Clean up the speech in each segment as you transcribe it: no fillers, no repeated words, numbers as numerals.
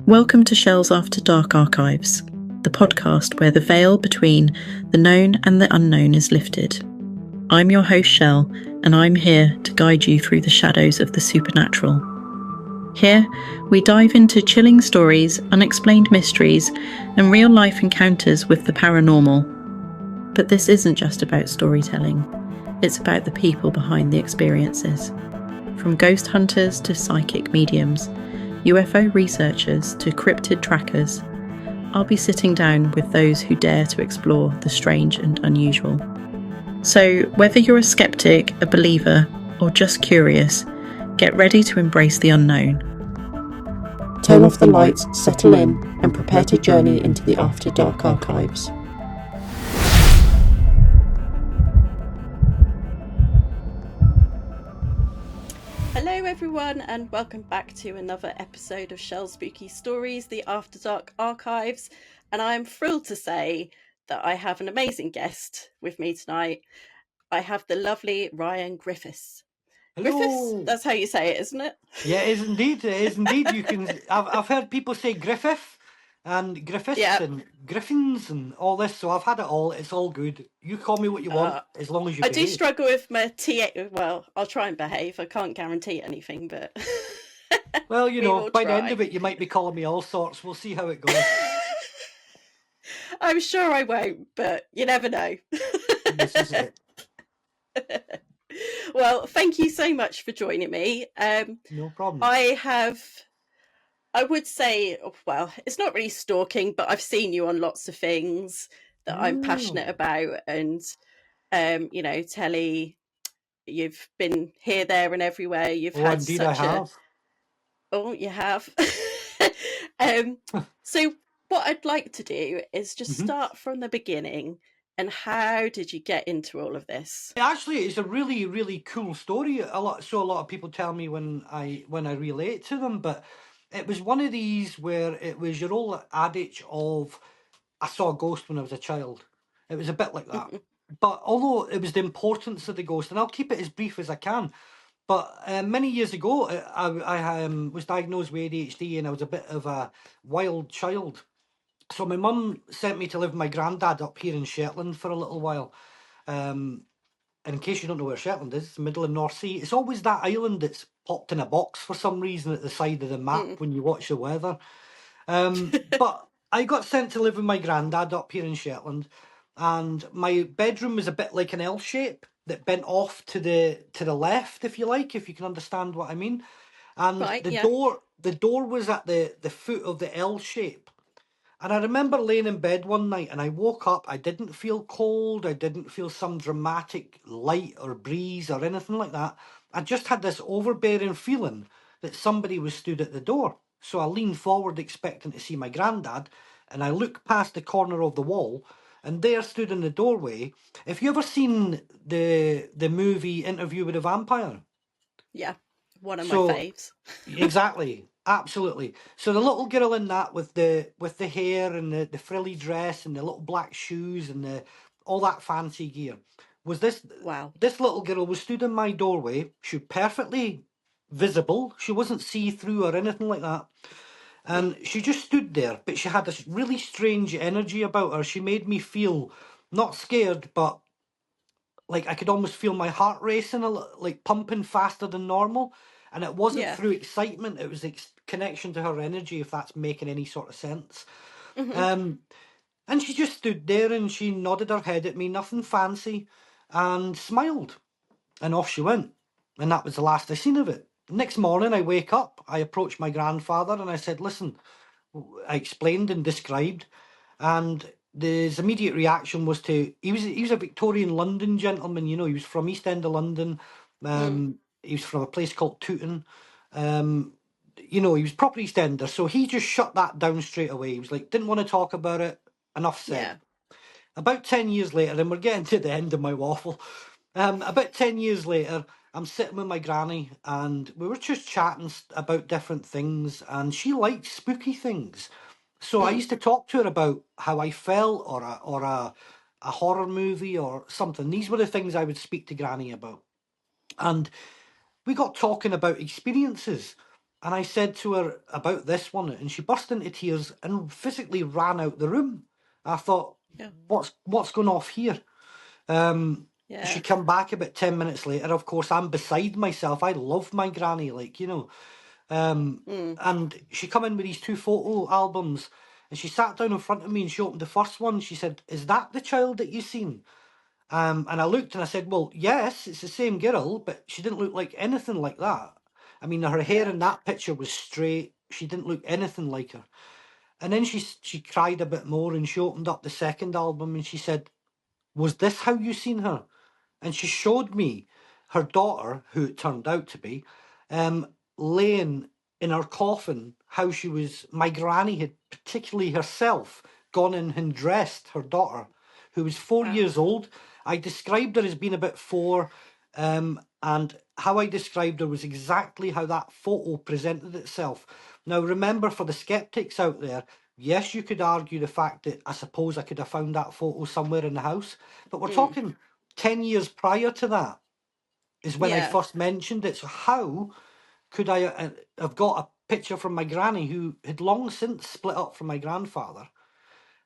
Welcome to Shells After Dark Archives, the podcast where the veil between the known and the unknown is lifted. I'm your host Shell, and I'm here to guide you through the shadows of the supernatural. Here, we dive into chilling stories, unexplained mysteries, and real-life encounters with the paranormal. But this isn't just about storytelling, it's about the people behind the experiences. From ghost hunters to psychic mediums, UFO researchers to cryptid trackers, I'll be sitting down with those who dare to explore the strange and unusual. So, whether you're a skeptic, a believer, or just curious, get ready to embrace the unknown. Turn off the lights, settle in, and prepare to journey into the After Dark archives. Hello everyone, and welcome back to another episode of Shell Spooky Stories, the After Dark Archives. And I'm thrilled to say that I have an amazing guest with me tonight. I have the lovely Ryan Griffith. Hello. Griffiths? That's how you say it, isn't it? Yeah, it is indeed. It is indeed. You can. I've heard people say Griffith and Griffiths and Griffins and all this. So I've had it all. It's all good. You call me what you want, as long as you. I do struggle with my TA. Well, I'll try and behave. I can't guarantee anything, but. Well, you know, by the end of it, you might be calling me all sorts. We'll see how it goes. I'm sure I won't, but you never know. This is it. Well, thank you so much for joining me. No problem. I would say, well, it's not really stalking, but I've seen you on lots of things that I'm passionate about, and you know, telly. You've been here, there, and everywhere. You've had indeed such I have. Oh, you have. So what I'd like to do is just start from the beginning. And how did you get into all of this? Actually, it's a really, really cool story. A lot of people tell me when I relate to them, but it was one of these where it was your old adage of, I saw a ghost when I was a child. It was a bit like that. But although it was the importance of the ghost, and I'll keep it as brief as I can, but many years ago, I was diagnosed with ADHD, and I was a bit of a wild child. So my mum sent me to live with my granddad up here in Shetland for a little while. And in case you don't know where Shetland is, it's the middle of North Sea. It's always that island that's popped in a box for some reason at the side of the map when you watch the weather. But I got sent to live with my granddad up here in Shetland, and my bedroom was a bit like an L shape that bent off to the left, if you like, if you can understand what I mean. And the door was at the foot of the L shape. And I remember laying in bed one night and I woke up. I didn't feel cold. I didn't feel some dramatic light or breeze or anything like that. I just had this overbearing feeling that somebody was stood at the door. So I leaned forward expecting to see my granddad, and I looked past the corner of the wall, and there stood in the doorway. Have you ever seen the movie Interview with a Vampire? Yeah, one of my faves. Exactly. Absolutely. So the little girl in that with the hair and the frilly dress and the little black shoes and all that fancy gear was this. Wow. This little girl was stood in my doorway. She was perfectly visible. She wasn't see-through or anything like that. And she just stood there, but she had this really strange energy about her. She made me feel not scared, but like I could almost feel my heart racing, like pumping faster than normal. And it wasn't through excitement, it was connection to her energy, if that's making any sort of sense. And she just stood there and she nodded her head at me, nothing fancy, and smiled. And off she went. And that was the last I seen of it. Next morning I wake up, I approached my grandfather and I said, listen, I explained and described, and his immediate reaction was to, he was a Victorian London gentleman, you know, he was from East End of London, he was from a place called Tooting, you know, he was proper East Ender, so he just shut that down straight away. He was like, didn't want to talk about it, enough said. About 10 years later, and we're getting to the end of my waffle, about 10 years later, I'm sitting with my granny and we were just chatting about different things, and she liked spooky things. So I used to talk to her about how I felt, or a horror movie or something. These were the things I would speak to Granny about. And we got talking about experiences. And I said to her about this one, and she burst into tears and physically ran out the room. I thought, Yeah. what's going off here? Yeah. She come back about 10 minutes later. Of course, I'm beside myself. I love my granny, like, you know. And she come in with these 2 photo albums, and she sat down in front of me and she opened the first one. She said, "Is that the child that you seen?" And I looked and I said, "Well, yes, it's the same girl, but she didn't look like anything like that. I mean, her hair Yeah. in that picture was straight. She didn't look anything like her." And then she cried a bit more and she opened up the second album and she said, "Was this how you seen her?" And she showed me her daughter, who it turned out to be, laying in her coffin, how she was, my granny had particularly herself gone in and dressed her daughter, who was 4 years old. I described her as being about 4, and how I described her was exactly how that photo presented itself. Now, remember, for the skeptics out there, yes, you could argue the fact that I suppose I could have found that photo somewhere in the house, but we're talking 10 years prior to that is when I Yeah. first mentioned it. So how could I have got a picture from my granny, who had long since split up from my grandfather?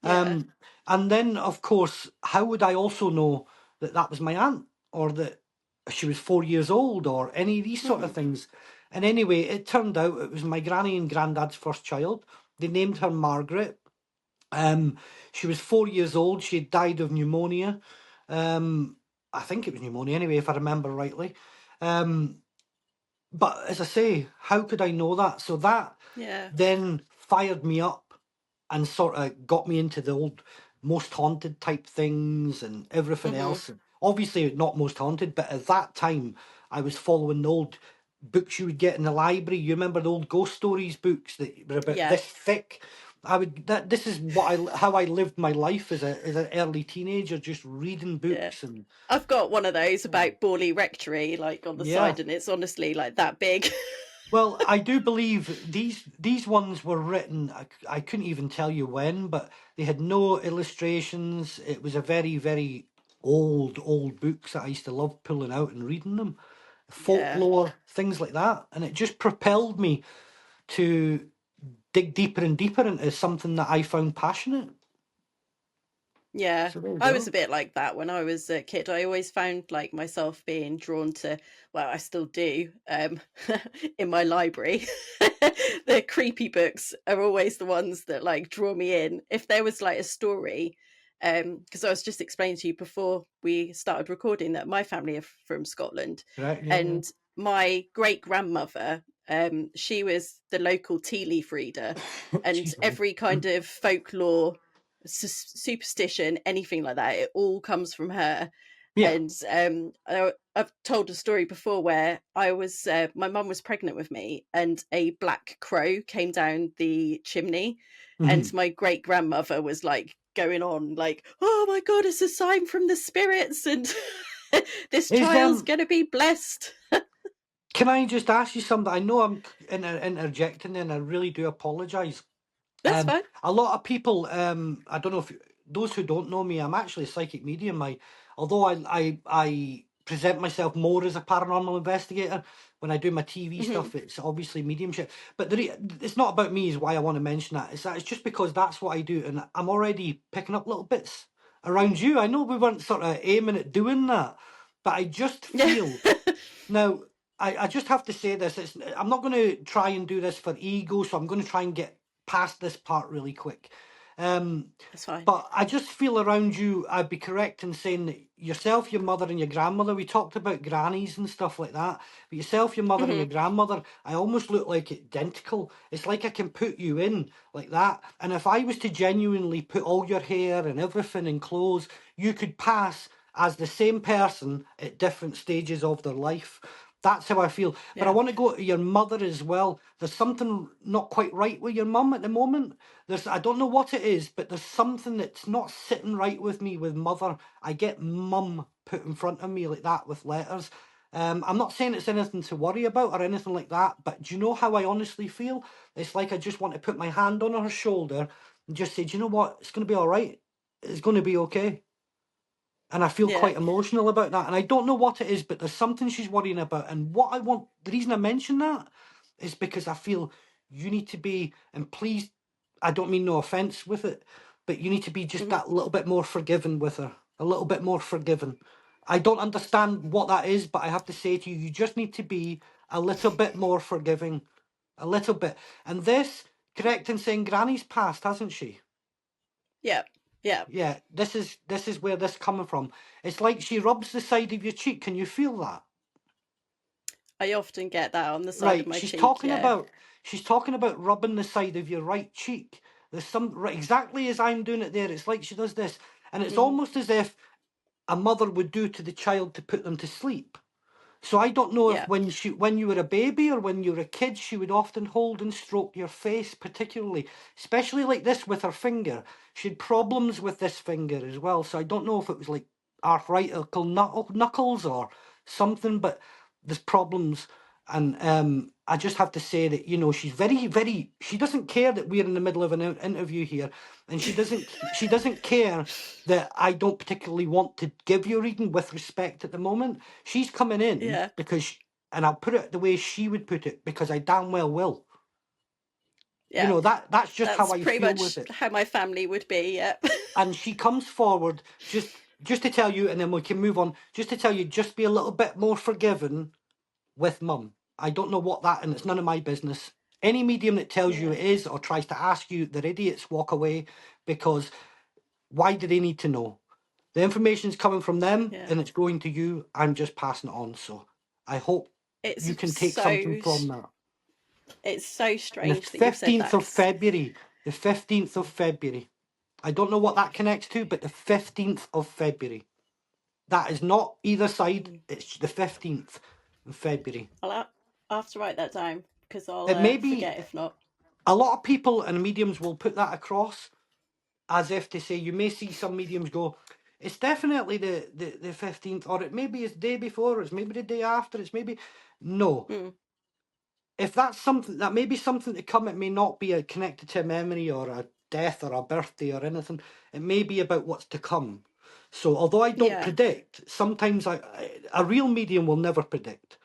Yeah. And then, of course, how would I also know that that was my aunt, or that she was 4 years old, or any of these sort of things? And anyway, it turned out it was my granny and granddad's first child. They named her Margaret. She was 4 years old. She had died of pneumonia. I think it was pneumonia anyway, if I remember rightly. But as I say, how could I know that? So that Yeah. then fired me up and sort of got me into the old most haunted type things and everything else. Obviously not most haunted, but at that time I was following the old books you would get in the library. You remember the old ghost stories books that were about Yeah. this thick? This is how I lived my life as an early teenager, just reading books. And I've got one of those about Borley Rectory, like on the side, and it's honestly like that big. Well, I do believe these ones were written, I couldn't even tell you when, but they had no illustrations. It was a very, very old books that I used to love pulling out and reading them. Folklore, things like that. And it just propelled me to dig deeper and deeper into something that I found passionate. Yeah, So there you I was go. a bit like that when I was a kid. I always found like myself being drawn to, well, I still do, in my library. The creepy books are always the ones that like draw me in. If there was like a story, because I was just explaining to you before we started recording that my family are from Scotland, Right, yeah, and my great grandmother, she was the local tea leaf reader, and Jeez, every kind of folklore, superstition, anything like that, it all comes from her. yeah. And I've told a story before where I was, my mum was pregnant with me, and a black crow came down the chimney, and Mhm. my great grandmother was like going on like, "Oh my god, it's a sign from the spirits, and this Is child's gonna be blessed." Can I just ask you something? I know I'm interjecting, and I really do apologise. That's fine. A lot of people, I don't know if those who don't know me, I'm actually a psychic medium. Although I present myself more as a paranormal investigator when I do my TV stuff, it's obviously mediumship. But it's not about me, is why I want to mention that. It's just because that's what I do, and I'm already picking up little bits around you. I know we weren't sort of aiming at doing that, but I just Yeah. feel now. I just have to say this. I'm not going to try and do this for ego, so I'm going to try and get past this part really quick. That's fine. But I just feel around you, I'd be correct in saying that yourself, your mother, and your grandmother, we talked about grannies and stuff like that, but yourself, your mother, and your grandmother, I almost look like identical. It's like I can put you in like that. And if I was to genuinely put all your hair and everything in clothes, you could pass as the same person at different stages of their life. That's how I feel. But I Yeah. want to go to your mother as well. There's something not quite right with your mum at the moment. I don't know what it is, but there's something that's not sitting right with me with mother. I get mum put in front of me like that with letters. I'm not saying it's anything to worry about or anything like that, but do you know how I honestly feel? It's like I just want to put my hand on her shoulder and just say, do you know what? It's going to be all right. It's going to be okay. And I feel Yeah. quite emotional about that. And I don't know what it is, but there's something she's worrying about. And the reason I mention that is because I feel you need to be, and please, I don't mean no offence with it, but you need to be just that little bit more forgiving with her. A little bit more forgiving. I don't understand what that is, but I have to say to you, you just need to be a little bit more forgiving. A little bit. And this, correct in saying Granny's passed, hasn't she? Yeah. Yeah, this is where this coming from. It's like she rubs the side of your cheek. Can you feel that? I often get that on the side of Right, my she's cheek. talking Yeah. about rubbing the side of your right cheek. There's some exactly as I'm doing it there. It's like she does this, and it's almost as if a mother would do to the child to put them to sleep. So I don't know if Yeah. when you were a baby or when you were a kid, she would often hold and stroke your face, particularly, especially like this with her finger. She had problems with this finger as well. So I don't know if it was like arthritic knuckles or something, but there's problems. And I just have to say that, you know, she's very, very, she doesn't care that we're in the middle of an interview here, and she doesn't care that I don't particularly want to give you a reading with respect at the moment. She's coming in Yeah. because, and I'll put it the way she would put it, because I damn well will. Yeah. You know, that's just how That's I pretty feel much with it. how my family would be. Yeah. And she comes forward just to tell you, and then we can move on, just to tell you, just be a little bit more forgiving with Mum. I don't know what that, and it's none of my business. Any medium that tells you Yeah. it is or tries to ask you, they're idiots, walk away, because why do they need to know? The information's coming from them Yeah. and it's going to you. I'm just passing it on. So I hope It's you can take something from that. It's so And the strange that you've said 15th that. of February, the 15th of February. I don't know what that connects to, but the 15th of February. That is not either side. It's the 15th of February. I'll have to write that down because I'll It may be, forget if not. a lot of people and mediums will put that across as if to say, you may see some mediums go, it's definitely the 15th, or it maybe it's the day before, it's maybe the day after, it's maybe... No. If that's something, that may be something to come, it may not be connected to a memory or a death or a birthday or anything. It may be about what's to come. So although I don't predict, sometimes a real medium will never predict.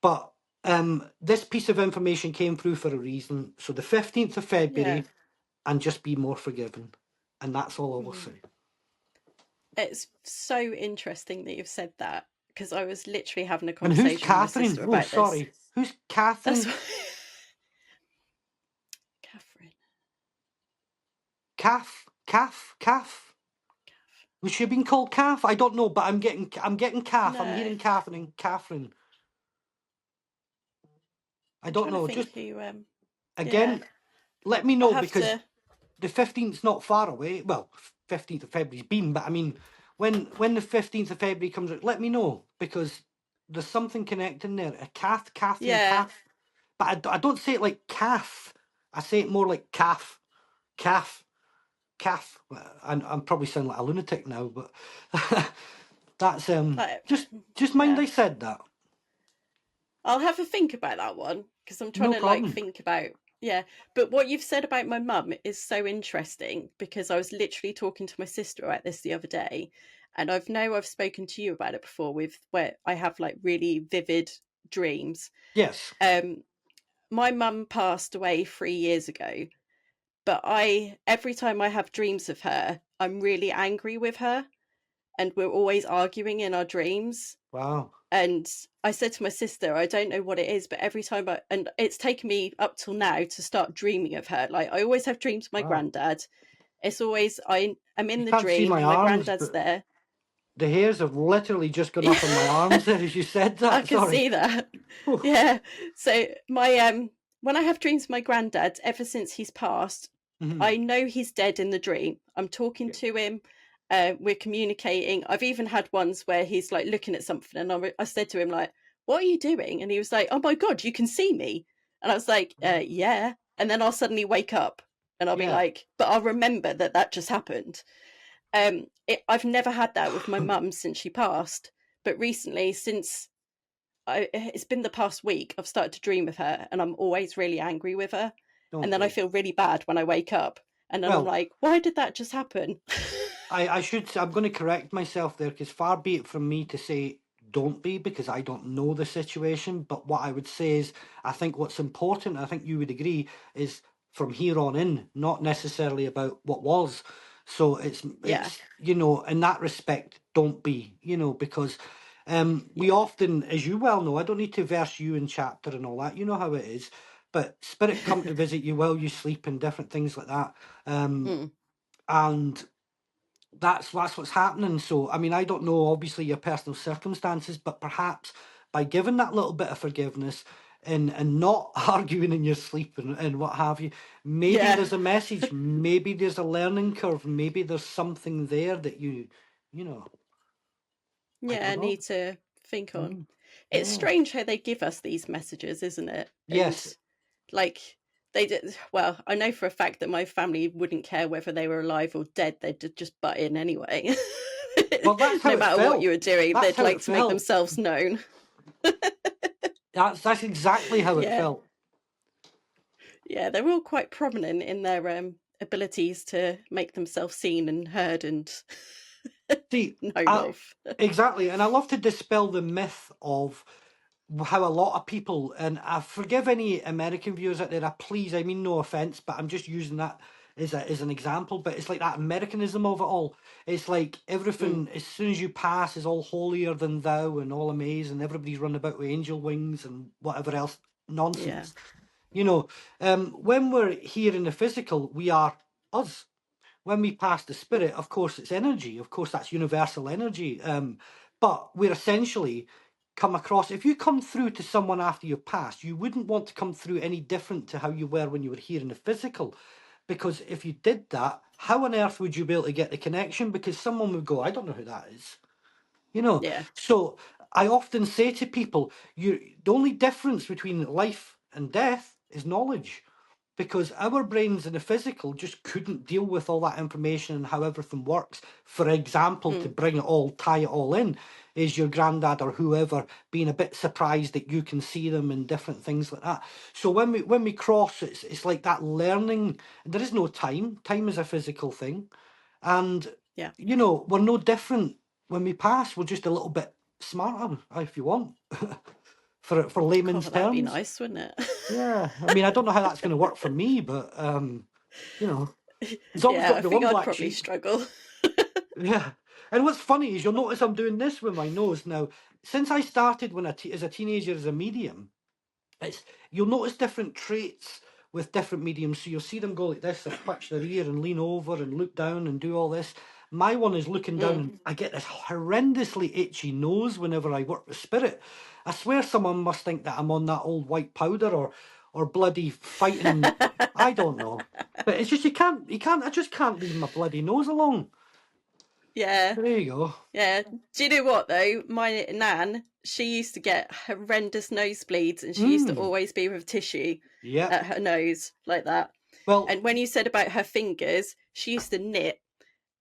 But this piece of information came through for a reason. So the 15th of February, and just be more forgiving. And that's all I will say. It's so interesting that you've said that, because I was literally having a conversation with my sister about this. Sorry. Who's Catherine? Catherine. Calf. Was she being called Calf? I don't know, but I'm getting Calf. No. I'm hearing Catherine. I don't know. Just who, again, let me know, because to... the 15th's not far away. Well, 15th of February's been, but I mean, when the 15th of February comes out, let me know, because there's something connecting there. A Catherine, Calf. But I don't say it like calf. I say it more like calf. I'm probably sounding like a lunatic now, but that's just mind I said that. I'll have a think about that one, because I'm trying to think about... Yeah, but what you've said about my mum is so interesting, because I was literally talking to my sister about this the other day, and I've spoken to you about it before, with where I have like really vivid dreams. Yes. My mum passed away 3 years ago, but every time I have dreams of her, I'm really angry with her, and we're always arguing in our dreams. Wow. And I said to my sister, I don't know what it is, but every time and it's taken me up till now to start dreaming of her. Like, I always have dreams of my granddad. It's always, I'm in the dream, my granddad's there. The hairs have literally just gone up on my arms there as you said that. I can see that. Yeah. So when I have dreams of my granddad, ever since he's passed, I know he's dead in the dream. I'm talking to him. We're communicating. I've even had ones where he's like looking at something, and I said to him, like, what are you doing? And he was like, oh my God, you can see me. And I was like, yeah. And then I'll suddenly wake up and I'll be like, but I'll remember that just happened. I've never had that with my mum since she passed, but recently, it's been the past week, I've started to dream of her, and I'm always really angry with her. And then I feel really bad when I wake up, and then I'm like, why did that just happen? I'm going to correct myself there, because far be it from me to say don't be, because I don't know the situation. But what I would say is, I think what's important, I think you would agree, is from here on in, not necessarily about what was. So it's you know, in that respect, don't be, you know, because we often, as you well know, I don't need to verse you in chapter and all that, you know how it is, but spirit come to visit you while you sleep and different things like that. And that's what's happening. So I mean, I don't know obviously your personal circumstances, but perhaps by giving that little bit of forgiveness and not arguing in your sleep and what have you, maybe there's a message, maybe there's a learning curve, maybe there's something there that you know. Need to think on. It's Yeah. strange how they give us these messages, isn't it? Yes. And, like, they did. Well, I know for a fact that my family wouldn't care whether they were alive or dead. They'd just butt in anyway. Well, that's how no it matter felt. what you were doing, That's they'd how like it to make felt. themselves known. That's exactly how it felt. Yeah, they're all quite prominent in their abilities to make themselves seen and heard and known of. Exactly, and I love to dispel the myth of how a lot of people, and I forgive any American viewers out there, please, I mean no offense, but I'm just using that as an example, but it's like that Americanism of it all. It's like everything, as soon as you pass, is all holier than thou and all amazing, and everybody's running about with angel wings and whatever else nonsense. You know, when we're here in the physical, we are us. When we pass the spirit, of course, it's energy. Of course, that's universal energy. But we're essentially come across. If you come through to someone after you've passed, you wouldn't want to come through any different to how you were when you were here in the physical. Because if you did that, how on earth would you be able to get the connection? Because someone would go, I don't know who that is. You know? Yeah. So I often say to people, the only difference between life and death is knowledge. Because our brains in the physical just couldn't deal with all that information and how everything works. For example, to bring it all, tie it all in, is your granddad or whoever being a bit surprised that you can see them and different things like that. So when we cross, it's like that learning. There is no time. Time is a physical thing. And, you know, we're no different when we pass. We're just a little bit smarter, if you want. For layman's terms. That'd be nice, wouldn't it? Yeah, I mean, I don't know how that's going to work for me, but you know, it's always got to be one I'd black probably sheep. struggle. Yeah, and what's funny is you'll notice I'm doing this with my nose now. Since I started as a teenager as a medium, you'll notice different traits with different mediums. So you'll see them go like this, and twitch their ear and lean over and look down and do all this. My one is looking down, and I get this horrendously itchy nose whenever I work with spirit. I swear someone must think that I'm on that old white powder or bloody fighting. I don't know, but it's just you can't. I just can't leave my bloody nose alone. Yeah. There you go. Yeah. Do you know what though? My nan, she used to get horrendous nosebleeds, and she used to always be with tissue at her nose like that. Well, and when you said about her fingers, she used to knit,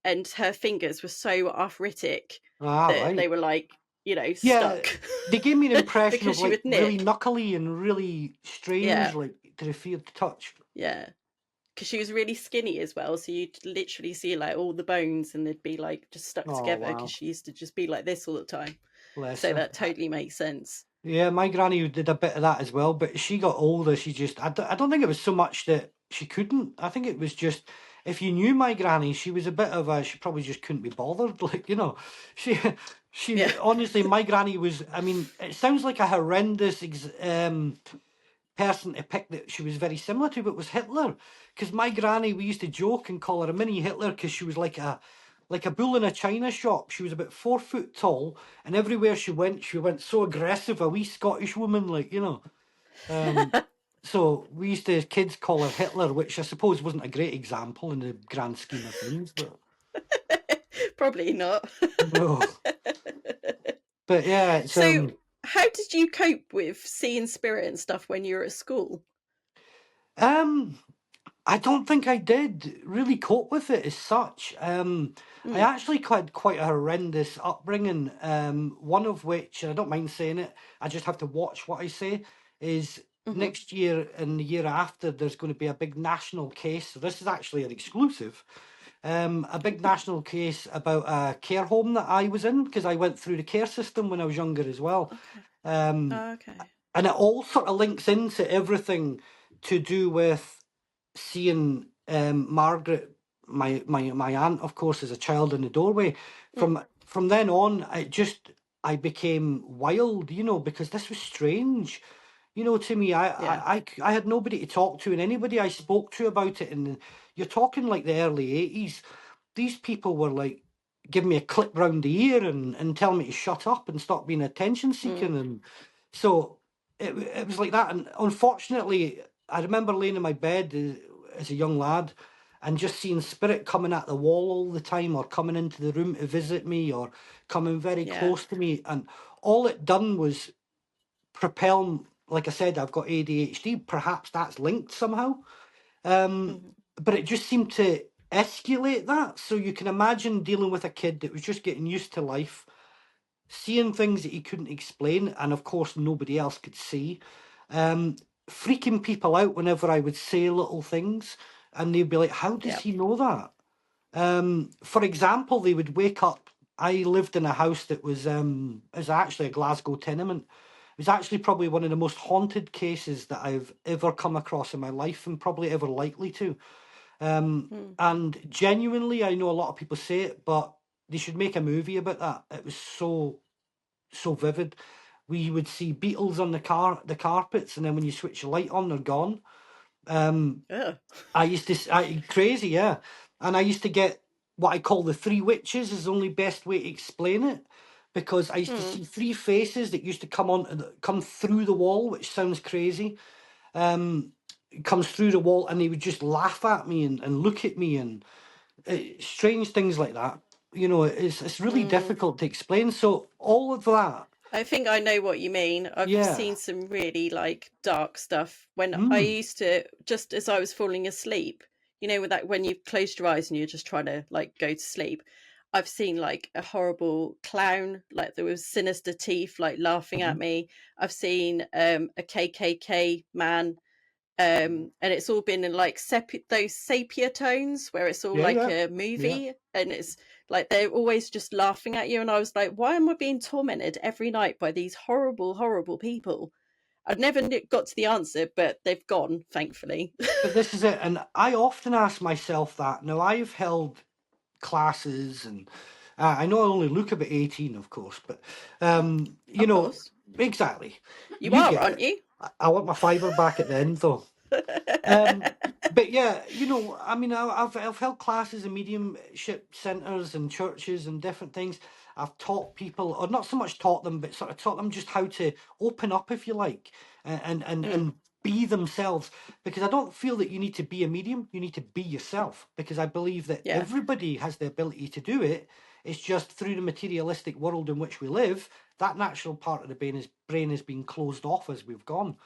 and her fingers were so arthritic that they were like, you know, stuck. They gave me an impression of she like would knit. really knuckly and really strange, like to feel the touch. Yeah. Because she was really skinny as well, so you'd literally see like all the bones and they'd be like just stuck together because she used to just be like this all the time. So that totally makes sense. Yeah, my granny did a bit of that as well, but she got older. She just, I don't think it was so much that she couldn't. I think it was just, if you knew my granny, she was a bit of a, she probably just couldn't be bothered. Like, you know, she honestly, my granny was, I mean, it sounds like a horrendous person to pick that she was very similar to, but was Hitler. Because my granny, we used to joke and call her a mini Hitler because she was like a bull in a china shop. She was about 4 foot tall, and everywhere she went so aggressive, a wee Scottish woman, like, you know. So we used to, as kids, call her Hitler, which I suppose wasn't a great example in the grand scheme of things, but probably not. No. But yeah, it's, so how did you cope with seeing spirit and stuff when you were at school? I don't think I did really cope with it as such. I actually had quite a horrendous upbringing, one of which, and I don't mind saying it, I just have to watch what I say, is next year and the year after there's going to be a big national case. So this is actually an exclusive. a big national case about a care home that I was in, because I went through the care system when I was younger as well. Okay. Um, Okay. and it all sort of links into everything to do with seeing Margaret, my aunt, of course, as a child in the doorway. From then on, I became wild, because this was strange. To me, Yeah. I had nobody to talk to, and anybody I spoke to about it, and you're talking like the early 80s, these people were like giving me a clip round the ear and telling me to shut up and stop being attention seeking. And so it was like that. And unfortunately, I remember laying in my bed as a young lad and just seeing spirit coming at the wall all the time, or coming into the room to visit me, or coming very Yeah. close to me. And all it done was propel, like I said, I've got ADHD. Perhaps that's linked somehow. But it just seemed to escalate that. So you can imagine dealing with a kid that was just getting used to life, seeing things that he couldn't explain, and of course nobody else could see. Freaking people out whenever I would say little things, and they'd be like, "How does Yeah. he know that?" For example, they would wake up. I lived in a house that was actually a Glasgow tenement. It was actually probably one of the most haunted cases that I've ever come across in my life, and probably ever likely to. And genuinely, I know a lot of people say it, but they should make a movie about that. It was so vivid. We would see beetles on the carpets, and then when you switch the light on, they're gone. Ugh. Crazy, yeah. And I used to get what I call the three witches, is the only best way to explain it, because I used to see three faces that used to come through the wall, which sounds crazy. Comes through the wall, and they would just laugh at me and look at me, and strange things like that. It's really difficult to explain. So all of that, I think I know what you mean. I've yeah. seen some really like dark stuff when I used to, just as I was falling asleep, with that, when you closed your eyes and you're just trying to like go to sleep. I've seen like a horrible clown, like there was sinister teeth, like laughing at me. I've seen a KKK man, and it's all been in like those sepia tones where it's all like a movie, and it's like they're always just laughing at you. And I was like, why am I being tormented every night by these horrible people? I've never got to the answer, but they've gone, thankfully. But this is it, and I often ask myself that. Now, I've held classes, and I know I only look about 18, of course, but Of course. exactly. You are, get aren't it. you? I want my fiver back at the end, though. But yeah, I mean, I've held classes in mediumship centres and churches and different things. I've taught people, or not so much taught them, but sort of taught them just how to open up, if you like, and be themselves. Because I don't feel that you need to be a medium; you need to be yourself. Because I believe that everybody has the ability to do it. It's just through the materialistic world in which we live, that natural part of the brain has been closed off as we've gone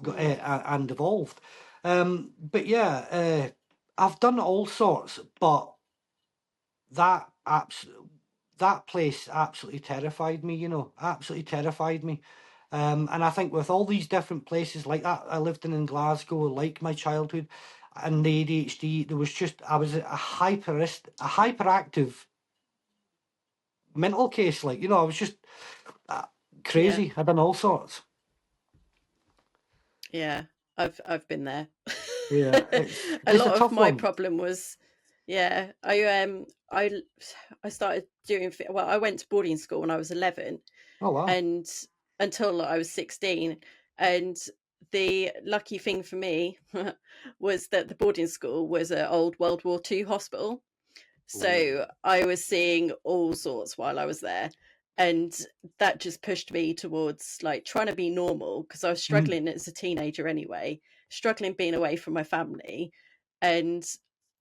and evolved. But yeah, I've done all sorts, but that place absolutely terrified me. Absolutely terrified me. And I think with all these different places like that I lived in Glasgow, like my childhood, and the ADHD, I was a hyperactive mental case. I was just crazy. Yeah. I've done all sorts. Yeah, I've been there. Yeah, A it's a lot of tough my one. problem was, I started doing, well, I went to boarding school when I was 11, Oh wow. and until I was 16. And the lucky thing for me was that the boarding school was an old World War II hospital. So I was seeing all sorts while I was there. And that just pushed me towards like trying to be normal, because I was struggling as a teenager anyway, struggling being away from my family. And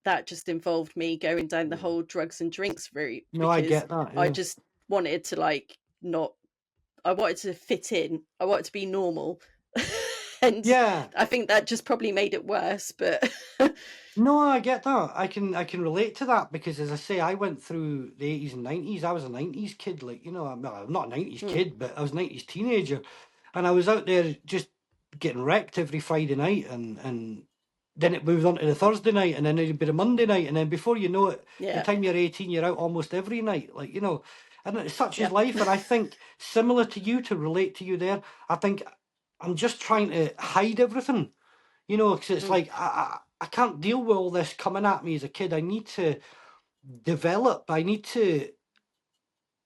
that just involved me going down the whole drugs and drinks route, No, I because get that. Yeah. I just wanted to like not, I wanted to fit in, I wanted to be normal. And Yeah. I think that just probably made it worse, but No, I get that. I can relate to that, because as I say, I went through the 80s and 90s. I was a 90s kid, I'm not a 90s kid, but I was a 90s teenager, and I was out there just getting wrecked every Friday night and then it moves on to the Thursday night, and then it'd be the Monday night, and then before you know it, by Yeah. the time you're 18, you're out almost every night. Like, you know, and it's such Yeah. is life. And I think similar to you, to relate to you there, I think I'm just trying to hide everything, you know, because it's like I can't deal with all this coming at me as a kid. I need to develop. I need to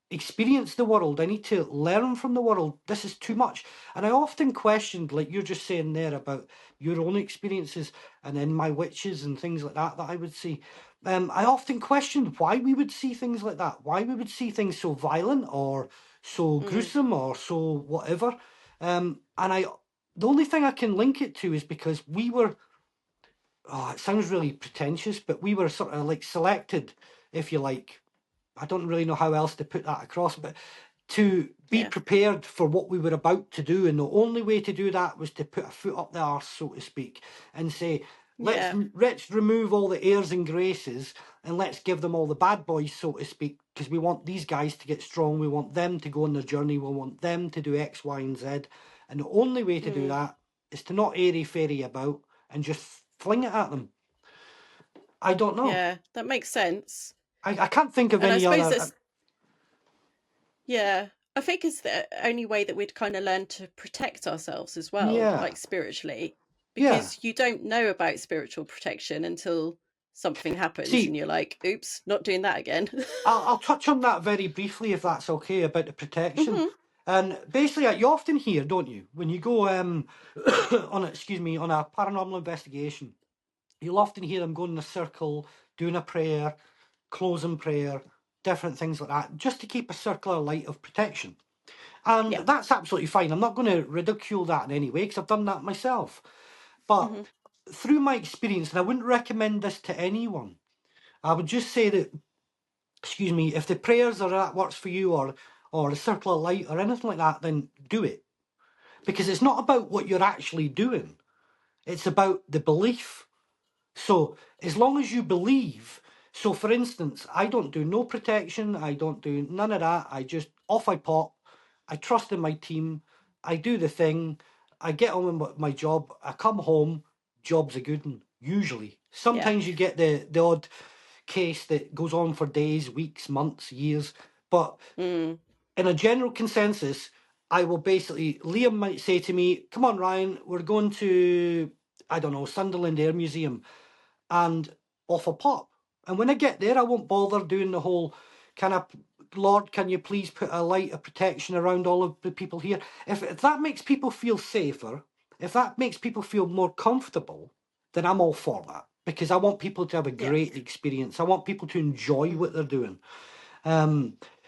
experience the world. I need to learn from the world. This is too much. And I often questioned, like you're just saying there about your own experiences and then my witches and things like that I would see. I often questioned why we would see things like that, why we would see things so violent or so gruesome or so whatever. And the only thing I can link it to is because we were, it sounds really pretentious, but we were sort of like selected, if you like. I don't really know how else to put that across, but to be prepared for what we were about to do. And the only way to do that was to put a foot up the arse, so to speak, and say, let's remove all the airs and graces and let's give them all the bad boys, so to speak, because we want these guys to get strong. We want them to go on their journey. We want them to do X, Y, and Z. And the only way to do that is to not airy-fairy about and just fling it at them. I don't know. Yeah, that makes sense. I can't think of And any I suppose other. Yeah, I think it's the only way that we'd kind of learn to protect ourselves as well, like spiritually, because you don't know about spiritual protection until something happens and you're like, oops, not doing that again. I'll touch on that very briefly, if that's okay, about the protection. And basically, you often hear, don't you, when you go on a paranormal investigation, you'll often hear them going in a circle, doing a prayer, closing prayer, different things like that, just to keep a circular light of protection. And that's absolutely fine. I'm not going to ridicule that in any way, because I've done that myself. But through my experience, and I wouldn't recommend this to anyone, I would just say that, if the prayers or that works for you, or the circle of light or anything like that, then do it. Because it's not about what you're actually doing. It's about the belief. So as long as you believe, so for instance, I don't do no protection, I don't do none of that, I just off I pop, I trust in my team, I do the thing, I get on with my job, I come home, job's a good one, usually. Sometimes you get the odd case that goes on for days, weeks, months, years, but in a general consensus, I will basically, Liam might say to me, come on Ryan, we're going to, I don't know, Sunderland Air Museum, and off a pop. And when I get there, I won't bother doing the whole kind of, Lord, can you please put a light of protection around all of the people here? If that makes people feel safer, if that makes people feel more comfortable, then I'm all for that. Because I want people to have a great experience. I want people to enjoy what they're doing.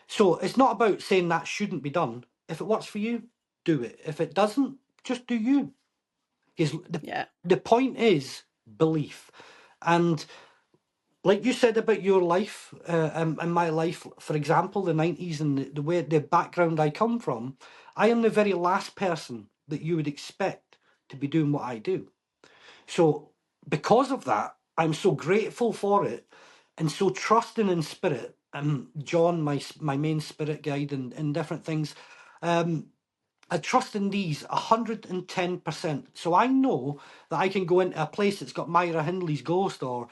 So it's not about saying that shouldn't be done. If it works for you, do it. If it doesn't, just do you. Because the point is belief. And like you said about your life and my life, for example, the 90s and the background I come from, I am the very last person that you would expect to be doing what I do. So because of that, I'm so grateful for it and so trusting in spirit. John, my main spirit guide and different things, I trust in these 110%. So I know that I can go into a place that's got Myra Hindley's ghost or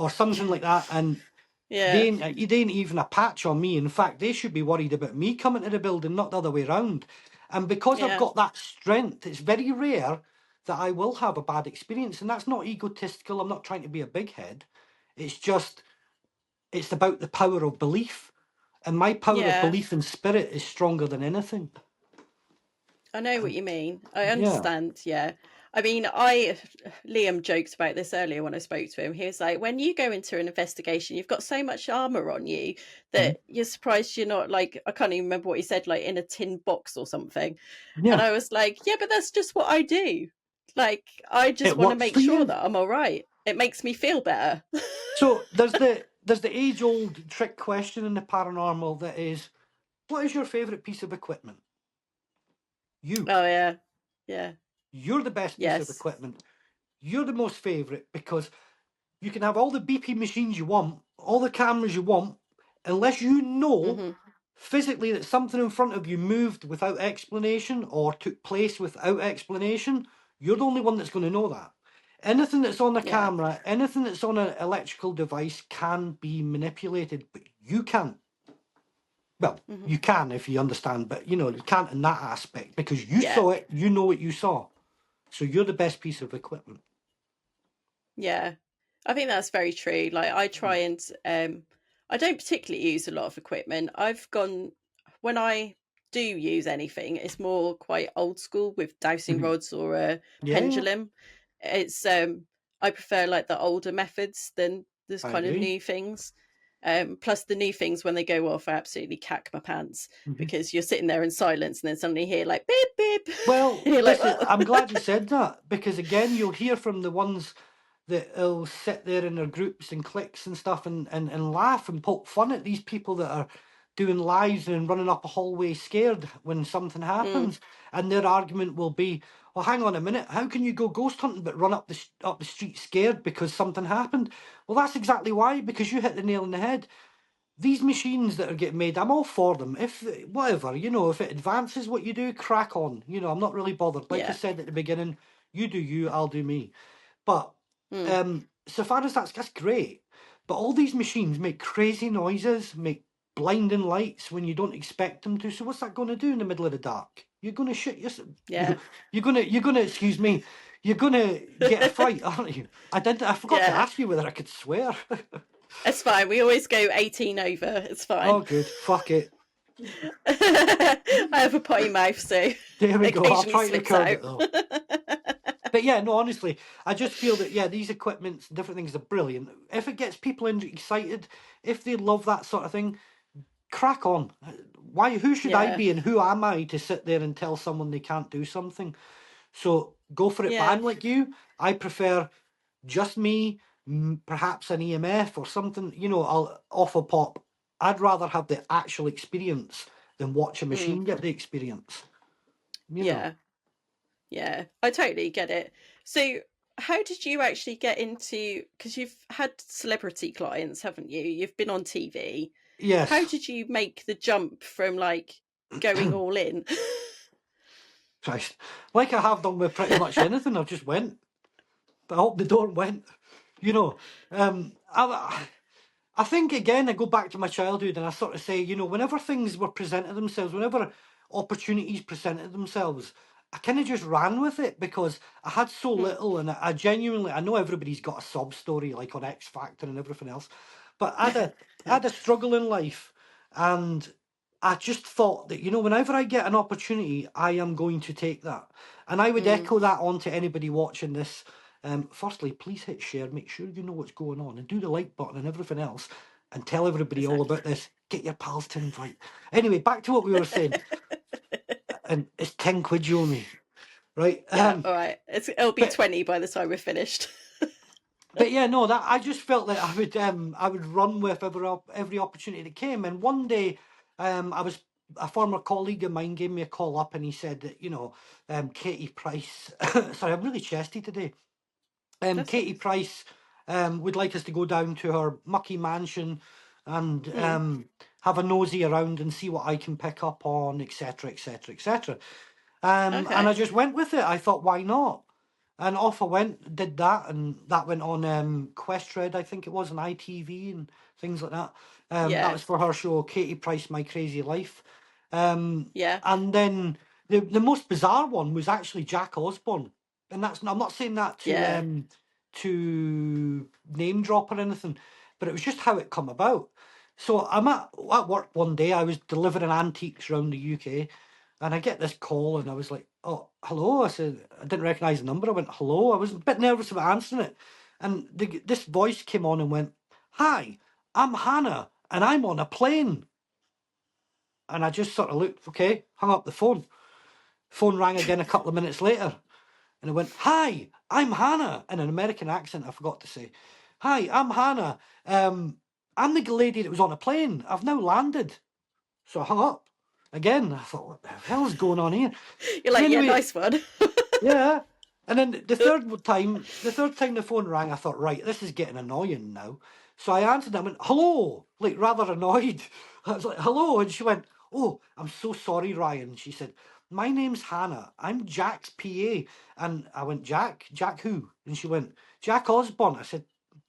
something like that, and they ain't even a patch on me. In fact, they should be worried about me coming to the building, not the other way around. And because I've got that strength, it's very rare that I will have a bad experience. And that's not egotistical. I'm not trying to be a big head. It's just, it's about the power of belief. And my power of belief in spirit is stronger than anything. I know what you mean. I understand. I mean, Liam joked about this earlier when I spoke to him. He was like, when you go into an investigation, you've got so much armor on you that you're surprised you're not like, I can't even remember what he said, like in a tin box or something. And I was like, yeah, but that's just what I do. Like, I just want to make sure that I'm all right. It makes me feel better. So there's the age-old trick question in the paranormal that is, what is your favourite piece of equipment? You. Oh, yeah. Yeah. You're the best piece of equipment. You're the most favourite because you can have all the BP machines you want, all the cameras you want, unless you know physically that something in front of you moved without explanation or took place without explanation, you're the only one that's going to know that. Anything that's on a Yeah. camera, anything that's on an electrical device can be manipulated, but you can't. Well, Mhm. you can if you understand, but you can't in that aspect because you Yeah. saw it, you know what you saw. So you're the best piece of equipment. Yeah. I think that's very true. Like I try and I don't particularly use a lot of equipment. When I do use anything, it's more quite old school with dowsing Mhm. rods or a Yeah, pendulum. It's I prefer like the older methods than this I kind of agree. new things. Plus the new things when they go off, I absolutely cack my pants Mhm. because you're sitting there in silence and then suddenly hear like beep beep. Well, And you're like, this is, "Whoa." I'm glad you said that because again, you'll hear from the ones that will sit there in their groups and cliques and stuff and laugh and poke fun at these people that are doing lives and running up a hallway scared when something happens. And their argument will be, well, hang on a minute, how can you go ghost hunting but run up the street scared because something happened? Well, that's exactly why, because you hit the nail on the head. These machines that are getting made, I'm all for them. If whatever, if it advances what you do, crack on. I'm not really bothered. Like I Yeah. said at the beginning, you do you, I'll do me. But so far as that's great. But all these machines make crazy noises, make blinding lights when you don't expect them to. So what's that going to do in the middle of the dark? You're going to shit yourself. Yeah. You're gonna excuse me. You're gonna get a fright, aren't you? I forgot to Yeah. ask you whether I could swear. It's fine. We always go 18 over. It's Oh, fine. good. Fuck it. I have a potty mouth, so There we go. I'll occasionally try to slips curb out. it though. But yeah, no, honestly, I just feel that these equipments, different things are brilliant. If it gets people excited, if they love that sort of thing, crack on. Why? Who should I Yeah. be, and who am I to sit there and tell someone they can't do something? So go for it. But I'm Yeah. like you. I prefer just me, perhaps an EMF or something. I'll off a pop. I'd rather have the actual experience than watch a machine get the experience. Yeah. Yeah. I totally get it. So how did you actually get into, because you've had celebrity clients, haven't you? You've been on TV. How Yes. did you make the jump from like going all in? Christ. Like I have done with pretty much anything, I've just went. But I hope the door went. I think again I go back to my childhood and I sort of say, whenever things were presented themselves, whenever opportunities presented themselves, I kind of just ran with it because I had so little, and I genuinely, I know everybody's got a sob story like on X Factor and everything else, but I had a struggle in life, and I just thought that whenever I get an opportunity, I am going to take that, and I would echo that on to anybody watching this. Firstly, please hit share, make sure you know what's going on, and do the like button and everything else, and tell everybody all about this. Get your pals to invite. Anyway, back to what we were saying. And it's 10 quid you owe me, right? Yeah, all right. It'll be but 20 by the time we're finished. but yeah, no, that I just felt that I would run with every opportunity that came. And one day, I was a former colleague of mine gave me a call up and he said that Katie Price. Sorry, I'm really chesty today. That's Katie Price would like us to go down to her mucky mansion and have a nosy around and see what I can pick up on, etc., etc., etc. And okay. I just went with it. I thought, why not? And off I went, did that, and that went on Questred, I think it was, on ITV and things like that. That Yeah. was for her show, Katie Price, My Crazy Life. Yeah. And then the most bizarre one was actually Jack Osbourne. And I'm not saying that Yeah. to name drop or anything, but it was just how it come about. So I'm at work one day, I was delivering antiques around the UK, and I get this call and I was like, oh, hello. I said, I didn't recognise the number. I went, hello. I was a bit nervous about answering it. And this voice came on and went, hi, I'm Hannah and I'm on a plane. And I just sort of looked, okay, hung up the phone. Phone rang again a couple of minutes later. And it went, hi, I'm Hannah, in an American accent, I forgot to say. Hi, I'm Hannah. I'm the lady that was on a plane. I've now landed. So I hung up. Again, I thought, what the hell is going on here? You're like, Anyway, yeah, nice one. yeah. And then the third time the phone rang, I thought, right, this is getting annoying now. So I answered. I went, hello, like rather annoyed. I was like, hello. And she went, oh, I'm so sorry, Ryan. She said, my name's Hannah. I'm Jack's PA. And I went, Jack? Jack who? And she went, Jack Osbourne. I said,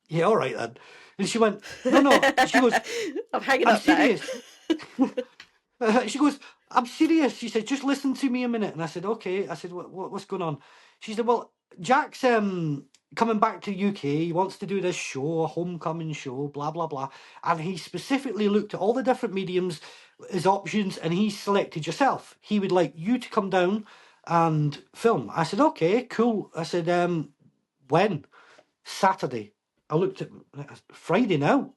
yeah, all right then. And she went, no. She goes, I'm hanging I'm up now. serious. She goes, I'm serious. She said, just listen to me a minute. And I said, okay. I said, what's going on? She said, well, Jack's coming back to UK. He wants to do this show, a homecoming show, blah, blah, blah. And he specifically looked at all the different mediums as options, and he selected yourself. He would like you to come down and film. I said, okay, cool. I said, when? Saturday. I looked at Friday now.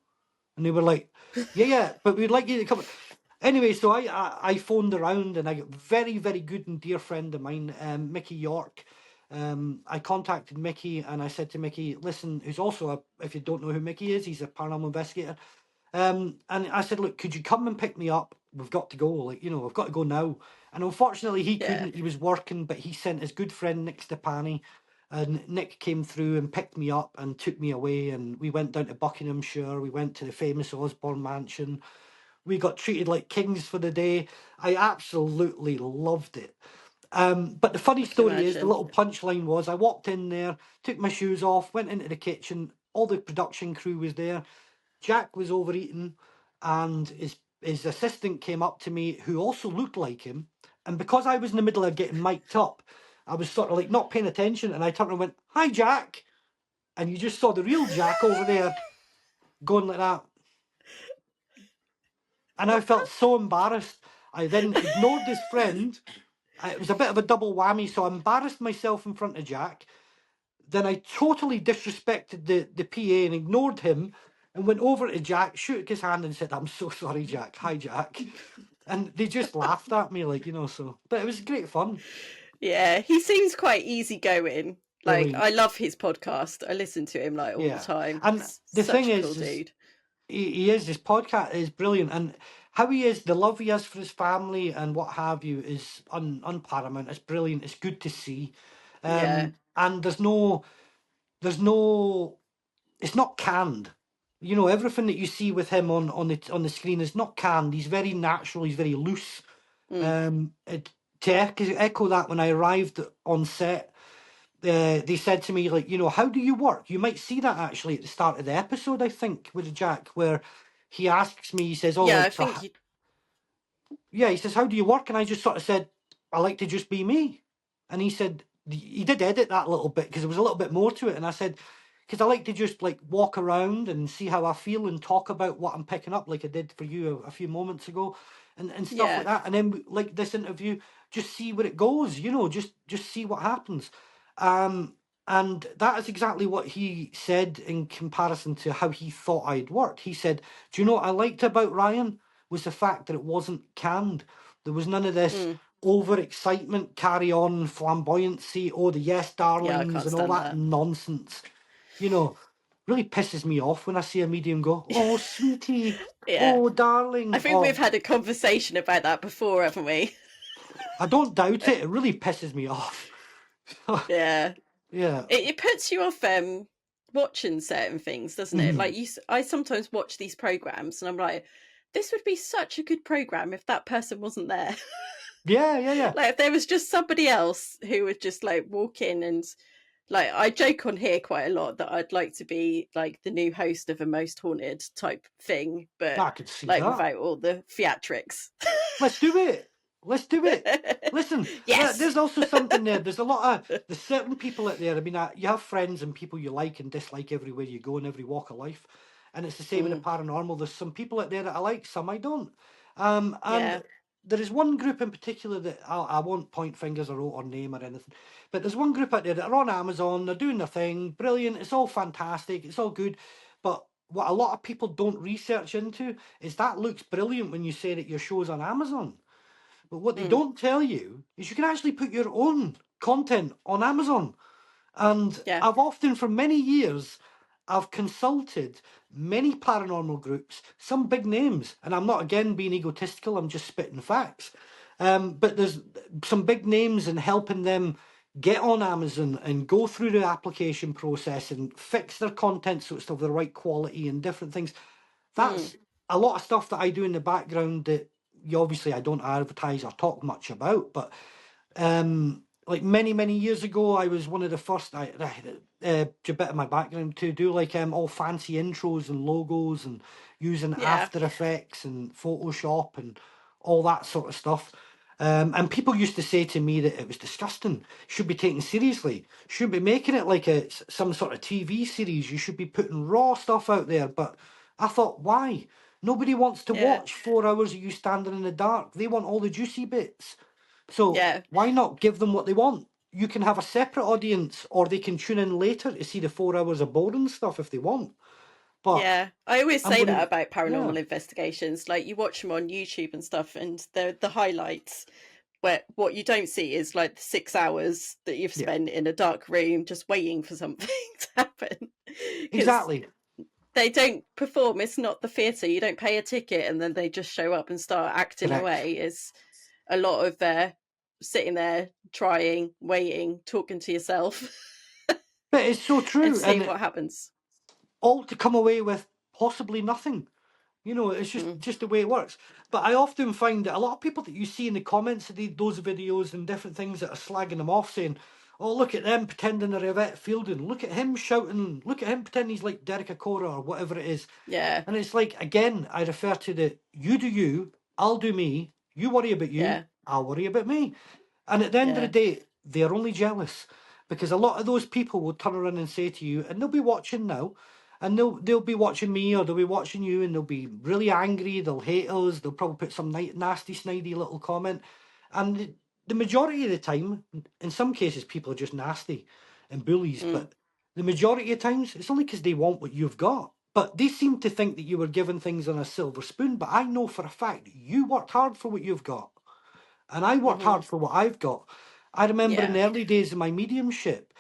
And they were like, yeah, but we'd like you to come. Anyway, so I phoned around, and I got a very, very good and dear friend of mine, Mickey York. I contacted Mickey, and I said to Mickey, listen, who's also, if you don't know who Mickey is, he's a paranormal investigator. And I said, look, could you come and pick me up? We've got to go, like, you know, we've got to go now. And unfortunately, he couldn't. He was working, but he sent his good friend Nick Stepani. And Nick came through and picked me up and took me away, and we went down to Buckinghamshire. We went to the famous Osborne mansion. We got treated like kings for the day. I absolutely loved it. But the funny story is, the little punchline was, I walked in there, took my shoes off, went into the kitchen. All the production crew was there. Jack was overeating, and his assistant came up to me, who also looked like him. And because I was in the middle of getting mic'd up, I was sort of like not paying attention, and I turned and went, hi, Jack. And you just saw the real Jack over there going like that. And I felt so embarrassed. I then ignored his friend. It was a bit of a double whammy, so I embarrassed myself in front of Jack. Then I totally disrespected the PA and ignored him, and went over to Jack, shook his hand and said, I'm so sorry, Jack. Hi, Jack. And they just laughed at me, like, you know, so. But it was great fun. Yeah, he seems quite easygoing. Like, Brilliant. I love his podcast. I listen to him like all the time. And He's the such thing a cool is dude. he is, his podcast is brilliant, and how he is, the love he has for his family and what have you is unparamount. It's brilliant. It's good to see. And there's no, it's not canned. You know, everything that you see with him on the screen is not canned. He's very natural. He's very loose. To echo that, when I arrived on set, they said to me, like, you know, how do you work? You might see that actually at the start of the episode, I think, with Jack, where he asks me, he says, oh, Yeah, like, I so think yeah, he says, how do you work? And I just sort of said, I like to just be me. And he said, he did edit that a little bit because there was a little bit more to it. And I said, because I like to just like walk around and see how I feel and talk about what I'm picking up, like I did for you a few moments ago, and stuff like that. And then, like this interview, just see where it goes, you know, just see what happens. And that is exactly what he said in comparison to how he thought I'd work. He said, do you know what I liked about Ryan? Was the fact that it wasn't canned. There was none of this overexcitement, carry on, flamboyancy, oh, the yes darlings and all that nonsense. You know, really pisses me off when I see a medium go, oh, sweetie, oh, darling. I think we've had a conversation about that before, haven't we? I don't doubt it. It really pisses me off. Yeah. Yeah. It puts you off watching certain things, doesn't it? Like I sometimes watch these programs and I'm like, this would be such a good program if that person wasn't there. Yeah. Like if there was just somebody else who would just like walk in and like, I joke on here quite a lot that I'd like to be like the new host of a Most Haunted type thing, but I could see like that. without all the theatrics. Let's do it. Listen, there's also something there. There's certain people out there. I mean, you have friends and people you like and dislike everywhere you go in every walk of life. And it's the same in the paranormal. There's some people out there that I like, some I don't. And there is one group in particular that I won't point fingers or name or anything. But there's one group out there that are on Amazon. They're doing their thing. Brilliant. It's all fantastic. It's all good. But what a lot of people don't research into is that looks brilliant when you say that your show's on Amazon. But what they don't tell you is you can actually put your own content on Amazon. And I've often, for many years, I've consulted many paranormal groups, some big names, and I'm not, again, being egotistical, I'm just spitting facts. But there's some big names and helping them get on Amazon and go through the application process and fix their content so it's of the right quality and different things. That's a lot of stuff that I do in the background that obviously I don't advertise or talk much about, but like many years ago, I was one of the first. A bit of my background to do like all fancy intros and logos and using Yeah. After Effects and Photoshop and all that sort of stuff. And people used to say to me that it was disgusting. Should be taken seriously. Should be making it like some sort of TV series. You should be putting raw stuff out there. But I thought, why? Nobody wants to Yeah. watch 4 hours of you standing in the dark. They want all the juicy bits. So Yeah. why not give them what they want? You can have a separate audience, or they can tune in later to see the 4 hours of boring stuff if they want. But Yeah, I always I'm say gonna, that about paranormal yeah, investigations. Like, you watch them on YouTube and stuff, and the highlights, where what you don't see is like the 6 hours that you've yeah, spent in a dark room just waiting for something to happen. Because exactly. they don't perform. It's not the theatre. You don't pay a ticket and then they just show up and start acting Correct. away. It's a lot of sitting there, trying, waiting, talking to yourself, But it's so and true, seeing and what happens. all to come away with possibly nothing. You know, it's just the way it works. But I often find that a lot of people that you see in the comments of those videos and different things that are slagging them off, saying, "Oh, look at them pretending they're Yvette Fielding. Look at him shouting. Look at him pretending he's like Derek Acora or whatever it is." Yeah, And it's like, again, I refer to the you do you, I'll do me. You worry about you, yeah, I'll worry about me. And at the end of the yeah, day, they're only jealous because a lot of those people will turn around and say to you, and they'll be watching now, and they'll be watching me or they'll be watching you, and they'll be really angry. They'll hate us. They'll probably put some nasty, snidey little comment. And the majority of the time, in some cases, people are just nasty and bullies. But the majority of times, it's only because they want what you've got. But they seem to think that you were given things on a silver spoon. But I know for a fact you worked hard for what you've got. And I worked hard for what I've got. I remember in yeah, the early days of my mediumship,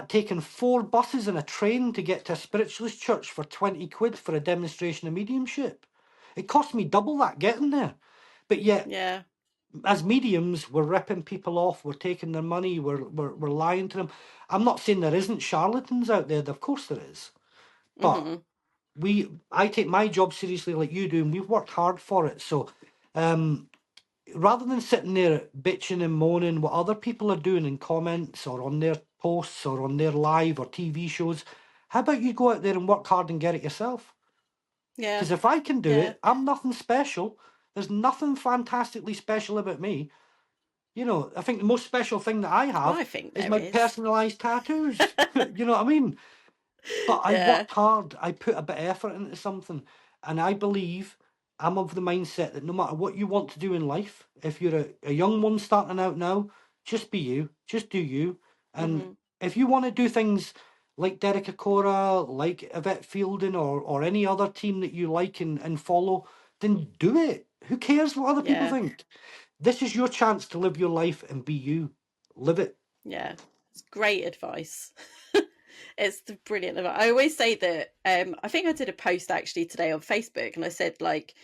taking 4 buses and a train to get to a spiritualist church for 20 quid for a demonstration of mediumship. It cost me double that getting there. But yet, yeah. as mediums, we're ripping people off, we're taking their money, we're lying to them. I'm not saying there isn't charlatans out there, of course there is. But I take my job seriously like you do, and we've worked hard for it. So rather than sitting there bitching and moaning what other people are doing in comments or on their posts or on their live or TV shows, how about you go out there and work hard and get it yourself? Yeah, Because if I can do yeah. it, I'm nothing special. There's nothing fantastically special about me. You know, I think the most special thing that I have I think is there my is. personalised tattoos. You know what I mean? But I Yeah, worked hard. I put a bit of effort into something. And I believe I'm of the mindset that no matter what you want to do in life, if you're a young one starting out now, just be you. Just do you. And if you want to do things like Derek Acora, like Yvette Fielding, or any other team that you like and follow, then do it. Who cares what other people yeah, think? This is your chance to live your life and be you. Live it. yeah. It's great advice. It's the brilliant advice. I always say that. I think I did a post actually today on Facebook, and I said like,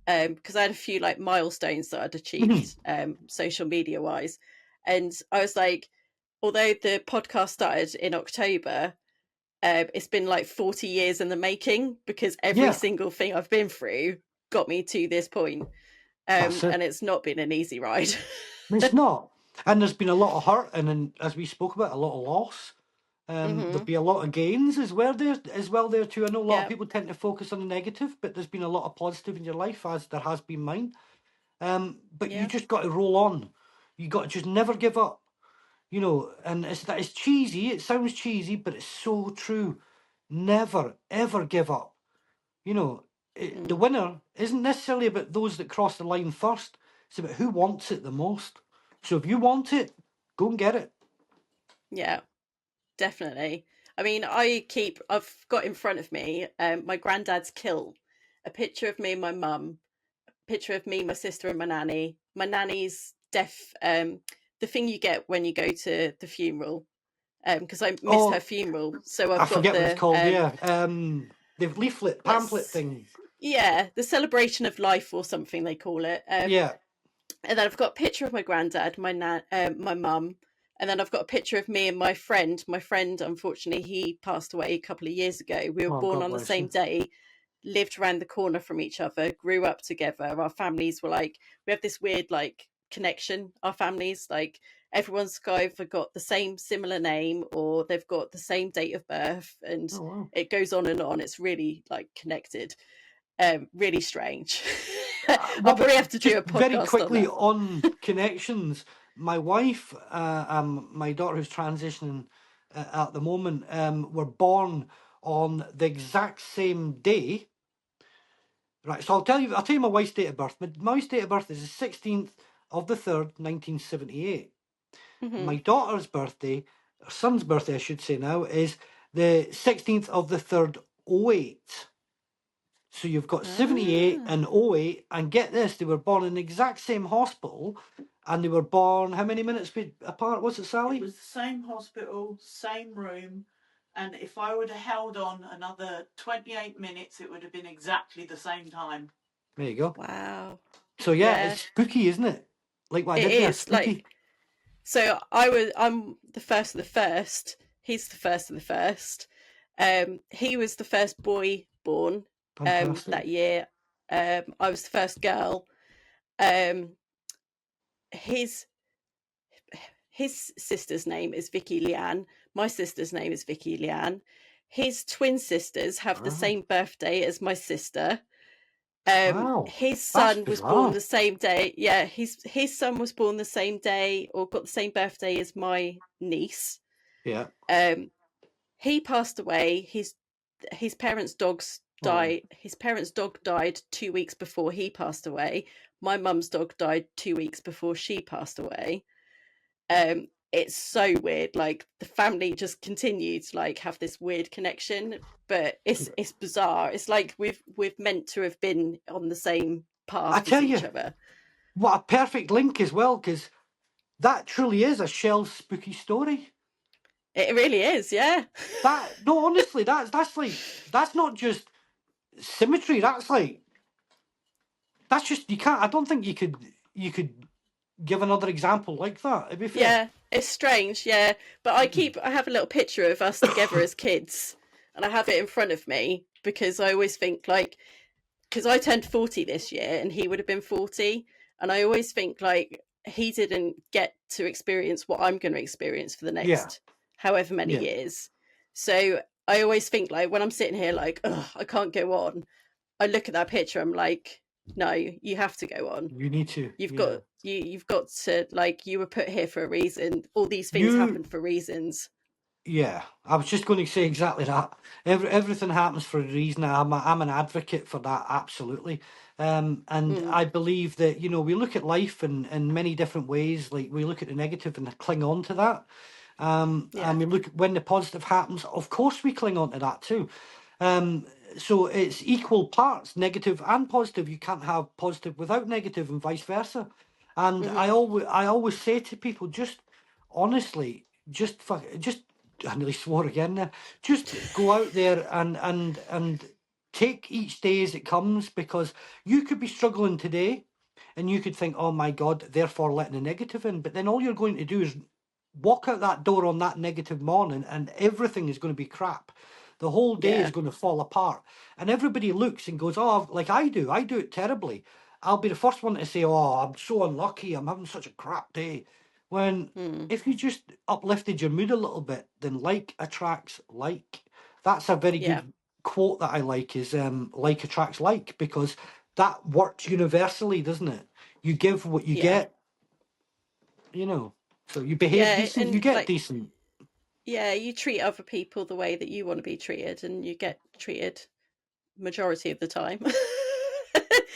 because I had a few like milestones that I'd achieved, social media wise, and I was like, although the podcast started in October, it's been like 40 years in the making because every Yeah, single thing I've been through got me to this point. that's it. And it's not been an easy ride. It's not. And there's been a lot of hurt, and then, as we spoke about, a lot of loss. There'll be a lot of gains as well there too. I know a lot of Yeah, people tend to focus on the negative, but there's been a lot of positive in your life, as there has been mine. But you yeah, just got to roll on. You got to just never give up. You know, and it's cheesy. It sounds cheesy, but it's so true. Never ever give up. You know, the winner isn't necessarily about those that cross the line first. It's about who wants it the most. So if you want it, go and get it. yeah, definitely. I mean, I've got in front of me my granddad's kilt, a picture of me and my mum, a picture of me, my sister, and my nanny. My nanny's death, the thing you get when you go to the funeral, because I missed her Oh, funeral. So I I've got forget what it's the called. Yeah, the pamphlet let's thing. yeah, the celebration of life or something they call it. Yeah. And then I've got a picture of my granddad, my mum, and then I've got a picture of me and my friend. My friend, unfortunately, he passed away a couple of years ago. We were Oh, born God on the bless same you. day, lived around the corner from each other, grew up together. Our families were like, we have this weird like connection. Our families, like, everyone's either got the same similar name or they've got the same date of birth, and Oh, wow. it goes on and on. It's really like connected. Really strange. Well, I'll probably have to do a just very podcast quickly on on connections. My wife, my daughter who's transitioning at the moment, were born on the exact same day. Right, so I'll tell you my wife's date of birth. My wife's date of birth is the 16th of the 3rd, 1978. that. My daughter's birthday, her son's birthday, I should say now, is the 16th of the 3rd, 08. So you've got 78 and 08, and get this, they were born in the exact same hospital, and they were born how many minutes apart was it, Sally? It was the same hospital, same room, and if I would have held on another 28 minutes, it would have been exactly the same time. There you go. Wow. So yeah, it's spooky, isn't it? Like what I It did there, is, spooky. like, so I'm the first of the first. He's the first of the first. He was the first boy born Fantastic. that year. I was the first girl. His sister's name is Vicky Leanne. My sister's name is Vicky Leanne. His twin sisters have the same birthday as my sister. Wow, his son was born bizarre. the same day. Yeah, his son was born the same day, or got the same birthday as my niece. Yeah. He passed away. His parents' dogs died. His parents' dog died 2 weeks before he passed away. My mum's dog died 2 weeks before she passed away. It's so weird. Like, the family just continued to like have this weird connection, but it's bizarre. It's like we've meant to have been on the same path I tell as each you, other. what a perfect link as well, because that truly is a Shell spooky story. It really is, yeah. No, honestly, that's like, that's not just symmetry. That's just, you can't. I don't think you could give another example like that. It'd be fair. Yeah, it's strange, yeah. But I have a little picture of us together as kids, and I have it in front of me because I always think, like, because I turned 40 this year and he would have been 40, and I always think like he didn't get to experience what I'm going to experience for the next however many years. So I always think, like, when I'm sitting here like, oh, I can't go on, I look at that picture, I'm like, no, you have to go on. You need to. You've got to, like, you were put here for a reason. All these things happen for reasons. Yeah, I was just going to say exactly that. Everything happens for a reason. I'm an advocate for that, absolutely. And I believe that, we look at life in many different ways. Like, we look at the negative and cling on to that. And we look at when the positive happens, of course we cling on to that too. So it's equal parts, negative and positive. You can't have positive without negative, and vice versa. And I always say to people, just honestly, I nearly swore again there. Just go out there and take each day as it comes, because you could be struggling today and you could think, oh my God, therefore letting the negative in. But then all you're going to do is walk out that door on that negative morning and everything is going to be crap. The whole day is going to fall apart. And everybody looks and goes, oh, like I do it terribly. I'll be the first one to say, oh, I'm so unlucky, I'm having such a crap day. When if you just uplifted your mood a little bit, then like attracts like. That's a very good quote that I like, is like attracts like, because that works universally, doesn't it? You give what you get, so you behave decent, you get, like, decent. Yeah, you treat other people the way that you want to be treated, and you get treated majority of the time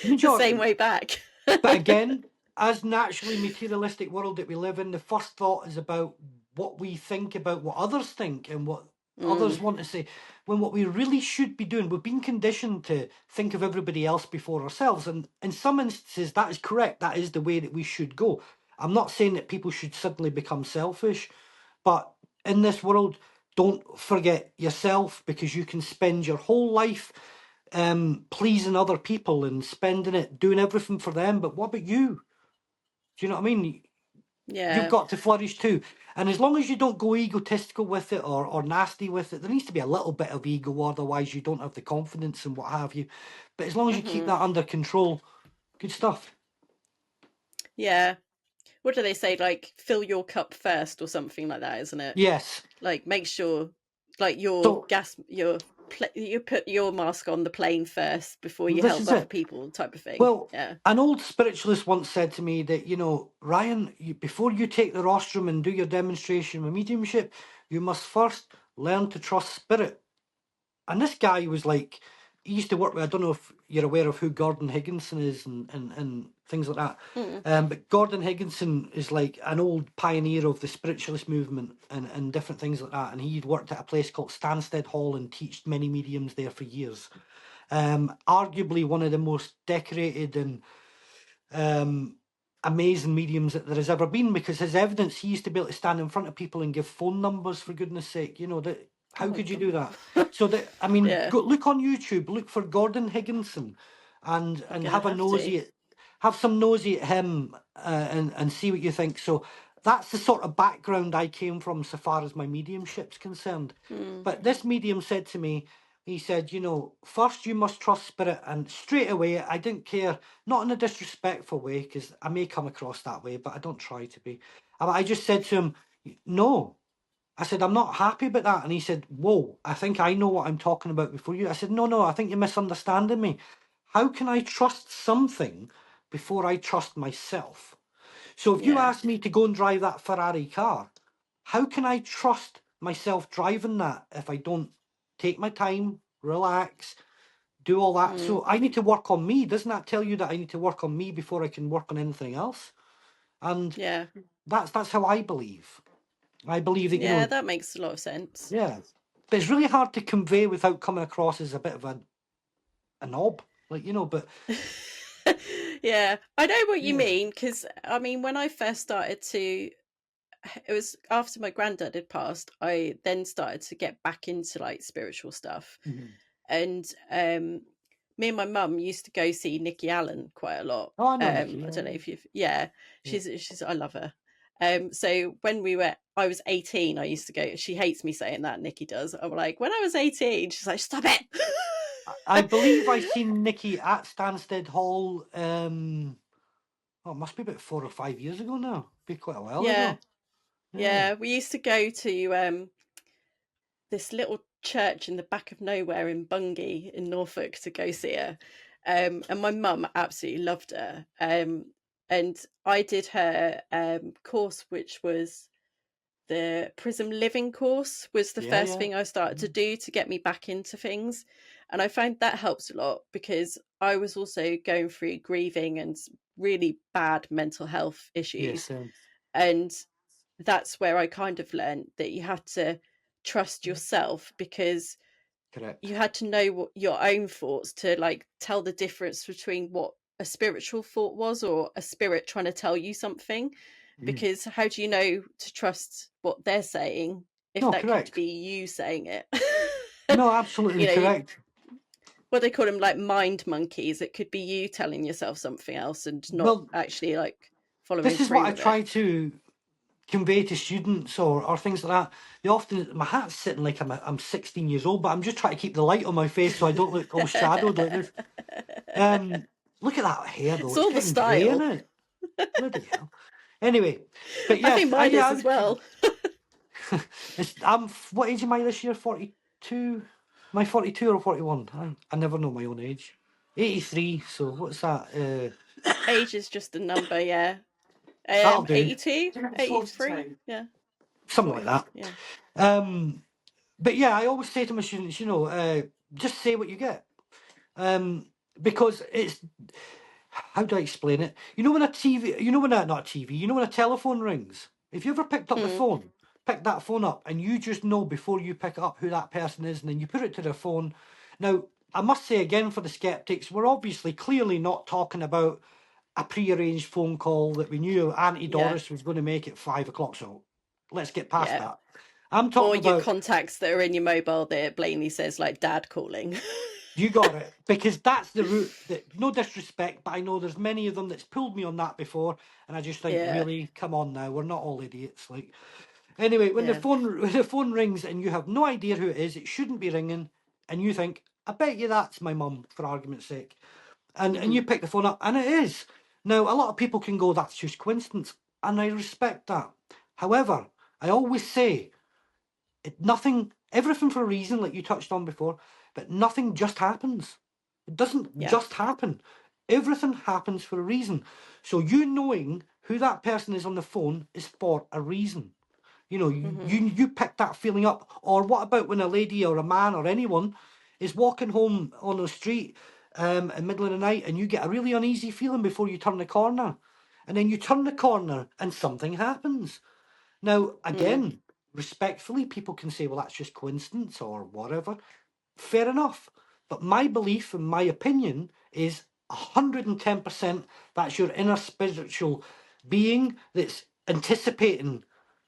the same way back. But again, as naturally materialistic world that we live in, the first thought is about what we think about what others think and what others want to say, when what we really should be doing, we've been conditioned to think of everybody else before ourselves, and in some instances that is correct. That is the way that we should go. I'm not saying that people should suddenly become selfish, but in this world, don't forget yourself, because you can spend your whole life pleasing other people and spending it doing everything for them, but what about you? Do you know what I mean? Yeah. got to flourish too. And as long as you don't go egotistical with it or nasty with it, there needs to be a little bit of ego, otherwise you don't have the confidence and what have you. But as long as you keep that under control, good stuff. Yeah. What do they say? Like, fill your cup first or something like that, isn't it? Yes. Like, make sure, like, you put your mask on the plane first before you This help is other it. people, type of thing. Well, Yeah. an old spiritualist once said to me that, Ryan, before you take the rostrum and do your demonstration with mediumship, you must first learn to trust spirit. And this guy was like, he used to work with, I don't know if you're aware of who Gordon Higginson is and things like that. But Gordon Higginson is like an old pioneer of the spiritualist movement and different things like that. And he'd worked at a place called Stansted Hall and taught many mediums there for years. Arguably one of the most decorated and amazing mediums that there has ever been, because his evidence, he used to be able to stand in front of people and give phone numbers, for goodness sake. How could you do that? So Yeah. go, look on YouTube, look for Gordon Higginson and have a nosy at, have some nosy at him and see what you think. So that's the sort of background I came from so far as my mediumship's concerned. But this medium said to me, he said, first you must trust spirit. And straight away, I didn't care, not in a disrespectful way, because I may come across that way, but I don't try to be. I just said to him, no. I said, I'm not happy about that. And he said, whoa, I think I know what I'm talking about before you. I said, no, I think you're misunderstanding me. How can I trust something before I trust myself? So if you ask me to go and drive that Ferrari car, how can I trust myself driving that if I don't take my time, relax, do all that? So I need to work on me. Doesn't that tell you that I need to work on me before I can work on anything else? And that's how I believe. I believe that, that makes a lot of sense. Yeah. But it's really hard to convey without coming across as a bit of a knob, but... Yeah, I know what you mean, because, when I first started to... It was after my granddad had passed, I then started to get back into, like, spiritual stuff. And me and my mum used to go see Nikki Allen quite a lot. Oh, I know Nikki. I don't know if you've... Yeah, she's I love her. So when I was 18, I used to go, she hates me saying that, Nikki does. I'm like, when I was 18, she's like, stop it. I believe I seen Nikki at Stansted Hall, it must be about 4 or 5 years ago now. Be quite a while ago. Yeah, we used to go to this little church in the back of nowhere in Bungay in Norfolk to go see her. And my mum absolutely loved her. And I did her course, which was the Prism Living course, was the first thing I started to do to get me back into things. And I found that helps a lot, because I was also going through grieving and really bad mental health issues. And that's where I kind of learned that you have to trust yourself, because you had to know what your own thoughts to, like, tell the difference between what a spiritual thought was or a spirit trying to tell you something. Because how do you know to trust what they're saying if could be you saying it? No, absolutely correct. What they call them, like, mind monkeys. It could be you telling yourself something else and not actually, like, following through. This is what I try to convey to students or things like that. They often, my hat's sitting like I'm 16 years old, but I'm just trying to keep the light on my face so I don't look all shadowed like this. Look at that hair though. It's all the style, grey, isn't it? Bloody hell. Anyway, but yes, I think mine is as well. What age am I this year? 42? Am I 42 or 41? I never know my own age. 83, so what's that? Age is just a number, yeah. 82? 83? Yeah. Something like that. Yeah. But yeah, I always say to my students, just say what you get. Because it's... How do I explain it? When a TV... not a TV. When a telephone rings. If you ever picked up the phone, pick that phone up, and you just know before you pick it up who that person is, and then you put it to their phone. Now, I must say again for the skeptics, we're obviously clearly not talking about a pre-arranged phone call that we knew Auntie Doris was going to make at 5 o'clock, so let's get past that. I'm talking about... Or your contacts that are in your mobile that blatantly says, like, Dad calling. You got it, because that's the route that, no disrespect, but I know there's many of them that's pulled me on that before, and I just think, Yeah. really, come on now, we're not all idiots. Like, anyway, when Yeah. the phone rings and you have no idea who it is, it shouldn't be ringing, and you think, I bet you that's my mum, for argument's sake, and you pick the phone up, and it is. Now, a lot of people can go, that's just coincidence, and I respect that. However, I always say, everything for a reason, like you touched on before, but nothing just happens. It doesn't just happen. Everything happens for a reason. So you knowing who that person is on the phone is for a reason. You know, you pick that feeling up. Or what about when a lady or a man or anyone is walking home on the street in the middle of the night, and you get a really uneasy feeling before you turn the corner, and then you turn the corner and something happens. Now, again, respectfully, people can say, well, that's just coincidence or whatever. Fair enough. But my belief and my opinion is 110% that's your inner spiritual being that's anticipating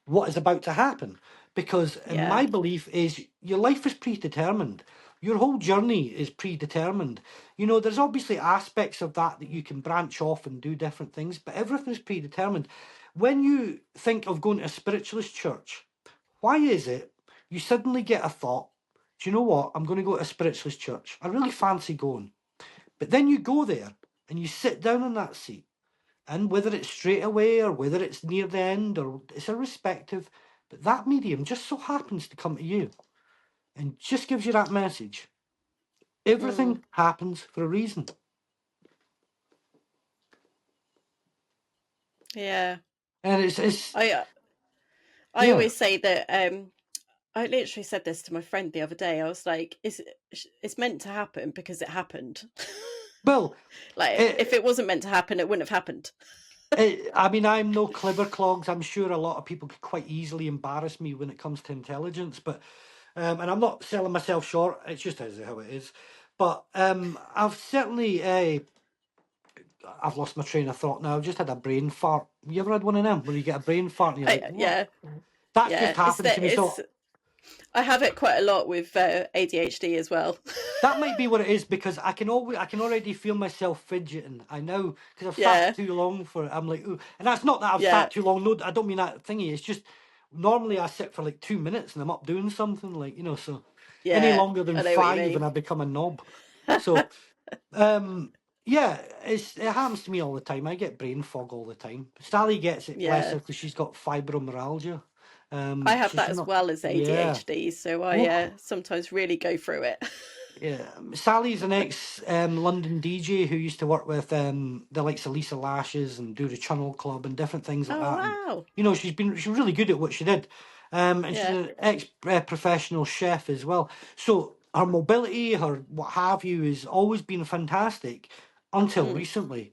what is about to happen. Because in my belief is your life is predetermined. Your whole journey is predetermined. You know, there's obviously aspects of that you can branch off and do different things, but everything's predetermined. When you think of going to a spiritualist church, why is it you suddenly get a thought, do you know what, I'm going to go to a spiritualist church. I really fancy going. But then you go there and you sit down in that seat, and whether it's straight away or whether it's near the end or it's irrespective, but that medium just so happens to come to you and just gives you that message. Everything happens for a reason. Yeah. And it's I always say that I literally said this to my friend the other day. I was like, it's meant to happen because it happened. Well, like if it wasn't meant to happen, it wouldn't have happened. I mean, I'm no clever clogs. I'm sure a lot of people could quite easily embarrass me when it comes to intelligence, but and I'm not selling myself short. It's just how it is. But I've certainly I've lost my train of thought now. I've just had a brain fart. You ever had one of them where you get a brain fart and you're like, what? That's just happened to me. So I have it quite a lot with ADHD as well. that might be what it is, because I can already feel myself fidgeting. I know, because I've sat too long for it. I'm like, ooh. And that's not that I've sat too long. No, I don't mean that thingy. It's just normally I sit for like 2 minutes and I'm up doing something, like, you know, so any longer than 5 and I become a knob. So yeah, it happens to me all the time. I get brain fog all the time. Sally gets it, bless her, because she's got fibromyalgia. I have that as well as ADHD, so I sometimes really go through it. Yeah, Sally's an ex-London DJ who used to work with the likes of Lisa Lashes and do the Channel Club and different things like that. Wow! And, you know, she's really good at what she did, and she's an ex-professional chef as well. So her mobility, her what have you, has always been fantastic until recently.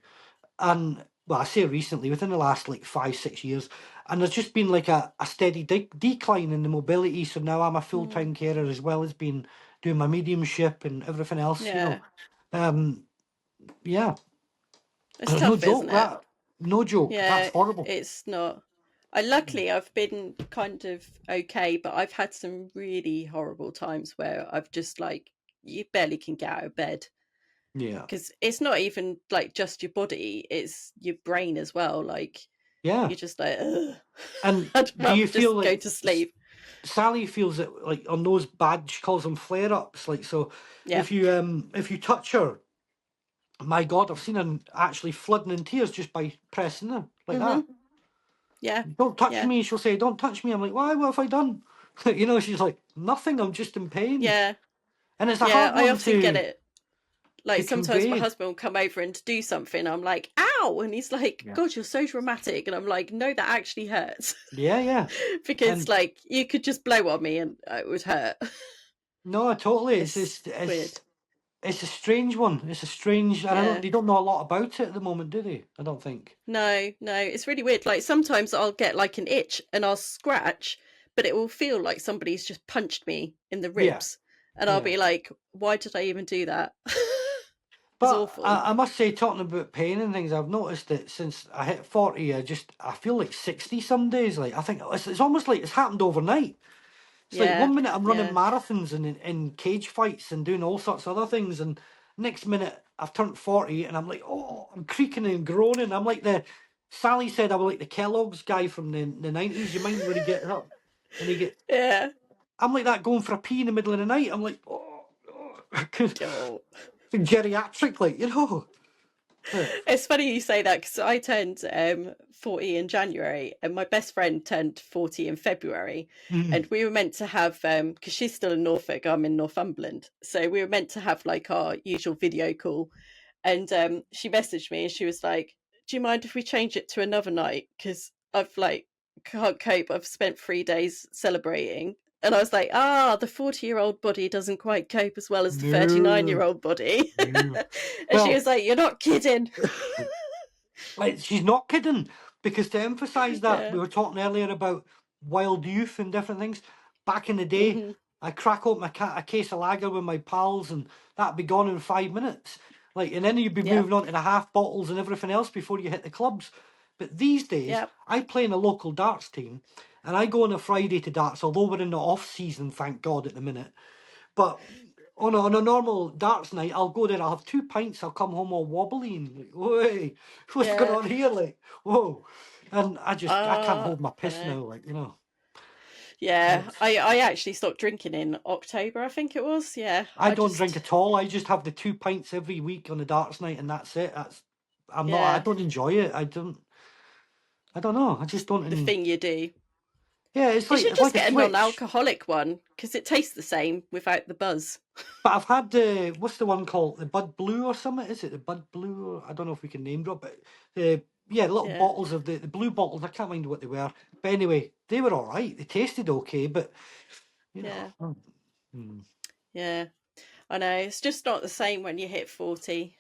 And well, I say recently, within the last like 5-6 years, and there's just been like a steady decline in the mobility. So now I'm a full-time carer as well as being doing my mediumship and everything else. You know, it's tough, no joke, isn't it? No joke. That's horrible. It's not. Luckily, I've been kind of okay, but I've had some really horrible times where I've just like, you barely can get out of bed. Yeah, because it's not even like just your body; it's your brain as well. Like, you're just like, ugh. And do you feel like go to sleep? Sally feels it like on those bad, she calls them flare-ups. Like, so if you touch her, my God, I've seen her actually flooding in tears just by pressing her like that. Yeah. Don't touch me. She'll say, "Don't touch me." I'm like, why? What have I done? You know, she's like, nothing. I'm just in pain. Yeah. And it's a hard one I often to get it. Like sometimes convey. my husband will come over and do something. I'm like, ow! And he's like, God, you're so dramatic. And I'm like, no, that actually hurts. Yeah. Because like you could just blow on me and it would hurt. No, totally. It's weird. It's a strange one. It's a strange. And they don't know a lot about it at the moment, do they? I don't think. No. It's really weird. Like sometimes I'll get like an itch and I'll scratch, but it will feel like somebody's just punched me in the ribs. And I'll be like, why did I even do that? But I must say, talking about pain and things, I've noticed that since I hit 40, I feel like 60 some days. Like, I think it's almost like it's happened overnight. It's like Yeah. one minute I'm running Yeah. marathons and in cage fights and doing all sorts of other things, and next minute I've turned 40 and I'm like, oh, I'm creaking and groaning. I'm like Sally said I was like the Kellogg's guy from the 90s. You mind where he gets up and Yeah. I'm like that going for a pee in the middle of the night. I'm like, oh. Oh. Geriatric, like, you know. It's funny you say that because I turned 40 in January and my best friend turned 40 in February. And we were meant to have, because she's still in Norfolk, I'm in Northumberland. So we were meant to have like our usual video call. And she messaged me and she was like, do you mind if we change it to another night? Because I've like, can't cope. I've spent 3 days celebrating. And I was like, the 40-year-old body doesn't quite cope as well as the 39-year-old body. And she was like, you're not kidding. She's not kidding, because to emphasise that, Yeah. we were talking earlier about wild youth and different things. Back in the day, I crack open a case of lager with my pals and that'd be gone in 5 minutes. Like, and then you'd be moving on to the half bottles and everything else before you hit the clubs. But these days, I play in a local darts team and I go on a Friday to darts, although we're in the off season, thank God, at the minute. But on a normal darts night, I'll go there, I'll have 2 pints, I'll come home all wobbly and like, whoa, what's going on here? Like, whoa. And I can't hold my piss now, like, you know. Yeah, I actually stopped drinking in October, I think it was. Yeah. I don't drink at all. I just have the 2 pints every week on a darts night and that's it. I don't enjoy it. I don't know. I just don't. The thing you do. Yeah, it's You like, should it's just like get a Switch. non-alcoholic one because it tastes the same without the buzz. But I've had the, what's the one called? The Bud Blue or something? Is it the Bud Blue? I don't know if we can name drop it. Little bottles of the blue bottles. I can't mind what they were. But anyway, they were all right. They tasted okay, but you know. Yeah, I know. It's just not the same when you hit 40.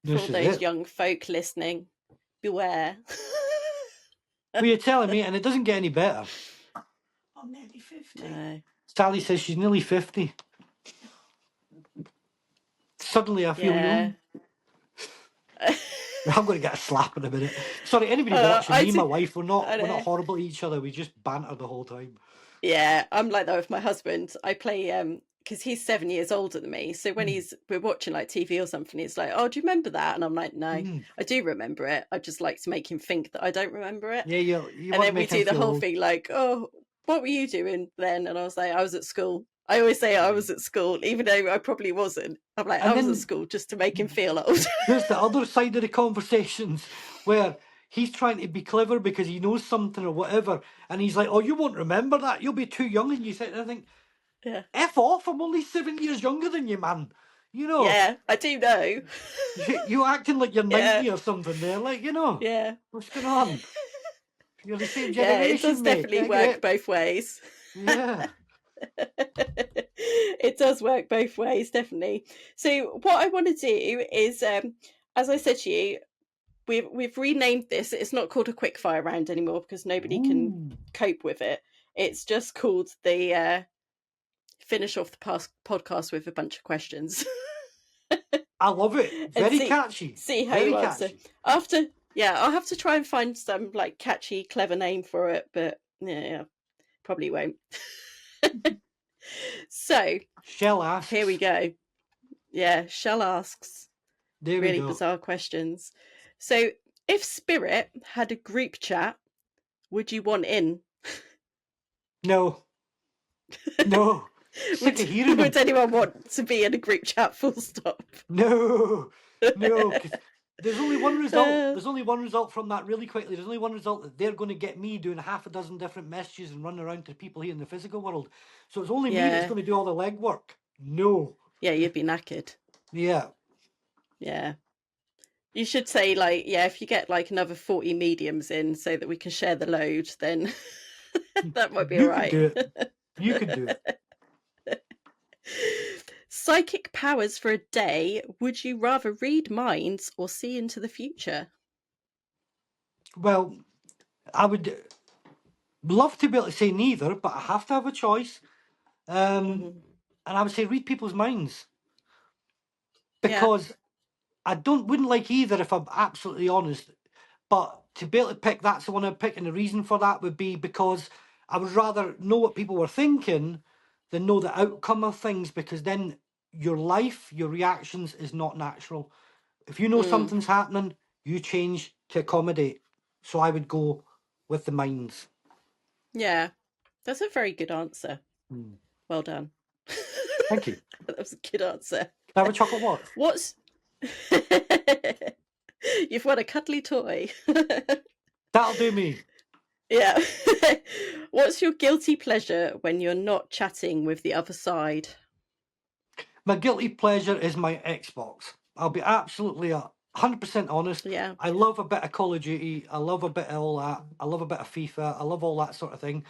For This all is those it. young folk listening, beware. Well, you're telling me, and it doesn't get any better. I'm nearly 50. No. Sally says she's nearly 50. Suddenly I feel young. I'm going to get a slap in a minute. Sorry, anybody watching, me and my wife, we're not horrible to each other. We just banter the whole time. Yeah, I'm like that with my husband. I play because he's 7 years older than me. So when we're watching like TV or something, he's like, "Oh, do you remember that?" And I'm like, "No, I do remember it. I just like to make him think that I don't remember it." Yeah, you and then we do the whole thing like, "Oh, what were you doing then?" And I was like, "I was at school." I always say I was at school, even though I probably wasn't. I'm like, I was at school just to make him feel old. There's the other side of the conversations where he's trying to be clever because he knows something or whatever, and he's like, "Oh, you won't remember that. You'll be too young." And you sit there and think, Yeah. F off, I'm only 7 years younger than you, man. You know. Yeah, I do know. You acting like you're 90 or something there, like, you know. Yeah. What's going on? You're the same generation, yeah, it does definitely work both ways. Yeah. It does work both ways, definitely. So what I want to do is, as I said to you, we've renamed this. It's not called a quickfire round anymore because nobody can cope with it. It's just called the finish off the podcast with a bunch of questions. I love it. Very catchy. See how you answer. After, I'll have to try and find some like catchy, clever name for it, but yeah, probably won't. So, Shell asks. Here we go. Yeah, Shell asks. There we really go. Bizarre questions. So, if Spirit had a group chat, would you want in? No. No. Would anyone want to be in a group chat? Full stop. No. No. There's only one result. There's only one result from that really quickly. There's only one result that they're going to get me doing 6 different messages and running around to people here in the physical world. So it's only me that's going to do all the legwork. No. Yeah, you'd be knackered. Yeah. Yeah. You should say like, if you get like another 40 mediums in so that we can share the load, then that might be all right. You could do it. You could do it. Psychic powers for a day, would you rather read minds or see into the future? Well, I would love to be able to say neither, but I have to have a choice. And I would say read people's minds. Because I wouldn't like either if I'm absolutely honest. But to be able to pick, that's the one I'd pick. And the reason for that would be because I would rather know what people were thinking than know the outcome of things, because then your life, your reactions is not natural. If you know something's happening, you change to accommodate. So I would go with the minds. Yeah, that's a very good answer. Mm. Well done. Thank you. That was a good answer. Can I have a chocolate watch? What's You've won a cuddly toy. That'll do me. Yeah. What's your guilty pleasure when you're not chatting with the other side? My guilty pleasure is my Xbox. I'll be absolutely 100% honest. Yeah. I love a bit of Call of Duty. I love a bit of all that. I love a bit of FIFA. I love all that sort of thing.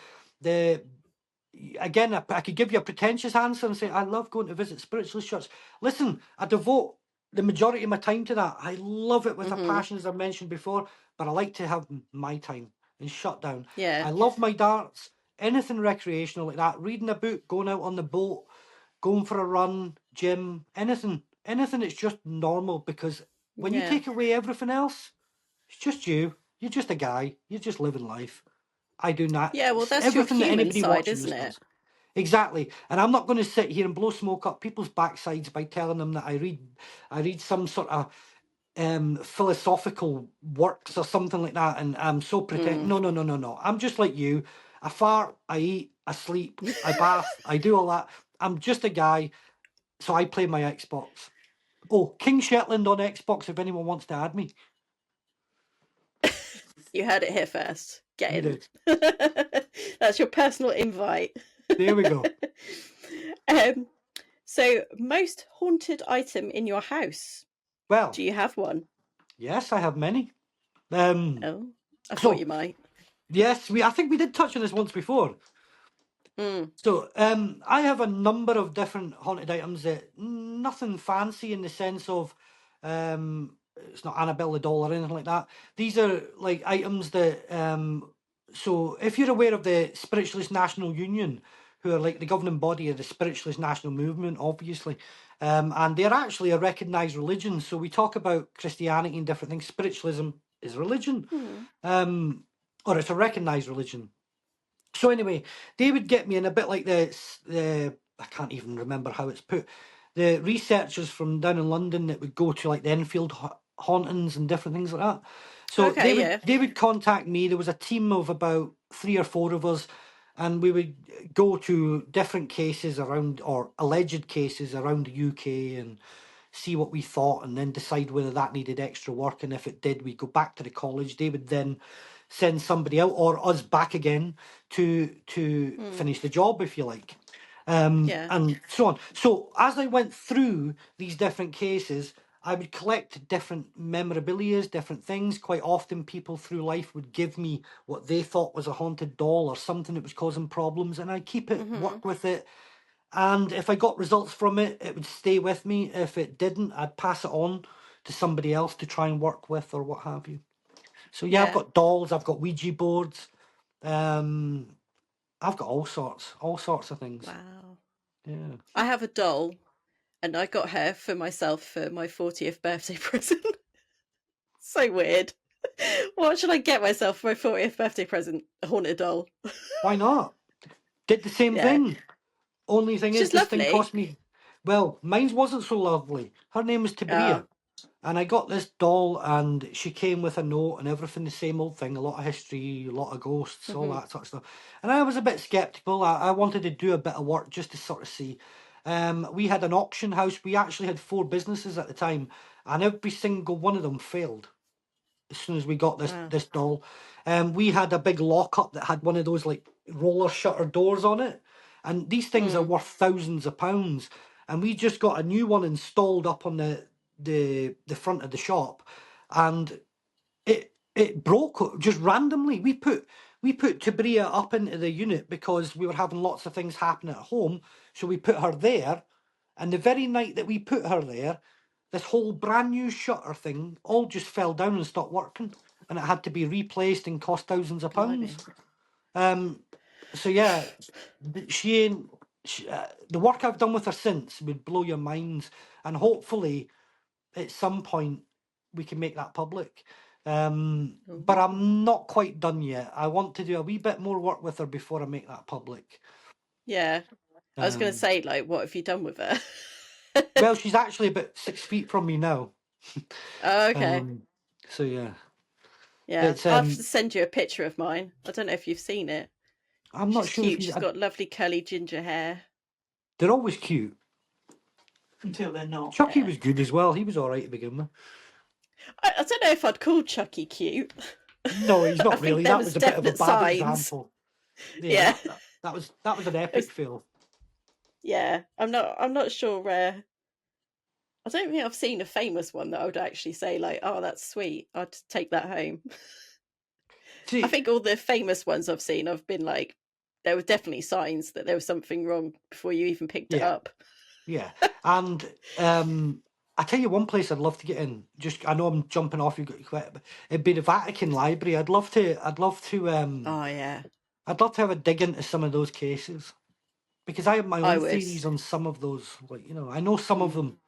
Again, I could give you a pretentious answer and say I love going to visit spiritualist churches. Listen, I devote the majority of my time to that. I love it with a passion, as I mentioned before, but I like to have my time and shut down. Yeah. I love my darts, anything recreational like that, reading a book, going out on the boat, going for a run, gym, anything that's just normal, because when you take away everything else, it's just you. You're just a guy. You're just living life. I do not. Yeah, well, that's everything your that human anybody side, watching isn't this it? does. Exactly. And I'm not going to sit here and blow smoke up people's backsides by telling them that I read some sort of philosophical works or something like that, and I'm so No. I'm just like you. I fart, I eat, I sleep, I bath, I do all that. I'm just a guy, so I play my Xbox. Oh, King Shetland on Xbox, if anyone wants to add me. You heard it here first. Get You in. did. That's your personal invite. There we go. So, most haunted item in your house? Well, Do you have one? yes, I have many. Oh, I thought you might. Yes, I think we did touch on this once before. So, I have a number of different haunted items that nothing fancy in the sense of, it's not Annabelle the doll or anything like that. These are like items that, so if you're aware of the Spiritualist National Union, who are like the governing body of the Spiritualist National Movement, obviously, and they're actually a recognised religion. So we talk about Christianity and different things. Spiritualism is religion, or it's a recognised religion. So anyway, they would get me in a bit like the I can't even remember how it's put. The researchers from down in London that would go to like the Enfield hauntings and different things like that. So they would contact me. There was a team of about 3 or 4 of us, and we would go to different cases around, or alleged cases around the UK, and see what we thought, and then decide whether that needed extra work. And if it did, we'd go back to the college. They would then send somebody out, or us back again, to finish the job, if you like. And so on. So as I went through these different cases, I would collect different memorabilia, different things. Quite often people through life would give me what they thought was a haunted doll or something that was causing problems, and I'd keep it, work with it. And if I got results from it, it would stay with me. If it didn't, I'd pass it on to somebody else to try and work with, or what have you. So yeah, I've got dolls, I've got Ouija boards, I've got all sorts of things. Wow. Yeah. I have a doll, and I got her for myself for my 40th birthday present. So weird. What should I get myself for my 40th birthday present? A haunted doll. Why not? Did the same thing. Only thing is, this thing cost me. Well, mine wasn't so lovely. Her name was Tabria. And I got this doll, and she came with a note and everything, the same old thing, a lot of history, a lot of ghosts, all that sort of stuff. And I was a bit sceptical. I wanted to do a bit of work just to sort of see. We had an auction house. We actually had 4 businesses at the time, and every single one of them failed as soon as we got this doll. We had a big lockup that had one of those like roller shutter doors on it, and these things are worth thousands of pounds. And we just got a new one installed up on the front of the shop, and it broke just randomly. We put Tabria up into the unit because we were having lots of things happen at home, so we put her there. And the very night that we put her there, this whole brand new shutter thing all just fell down and stopped working, and it had to be replaced and cost thousands of pounds. So yeah, the work I've done with her since would blow your minds, and hopefully at some point we can make that public. But I'm not quite done yet. I want to do a wee bit more work with her before I make that public. Yeah. I was going to say, like, what have you done with her? Well, she's actually about 6 feet from me now. Oh, okay. So yeah, Yeah, it's I'll have to send you a picture of mine. I don't know if you've seen it. I'm not She's sure if cute. She's got lovely curly ginger hair. they're always cute. Until they're not. Chucky Yeah. was good as well. He was all right to begin with. I don't know if I'd call Chucky cute. No, he's I not think really. there That was was a bit of a definite bad signs. example. Yeah, Yeah. that was an epic fail. Yeah, I'm not sure. I don't think I've seen a famous one that I would actually say like, oh, that's sweet. I'd take that home. See, I think all the famous ones I've seen, I've been like, there were definitely signs that there was something wrong before you even picked it up. yeah, and I tell you one place I'd love to get in. Just I know I'm jumping off. You got quit, but it'd be the Vatican Library. I'd love to. Oh yeah, I'd love to have a dig into some of those cases because I have my I own would. theories on some of those. Like I know some of Mm. them,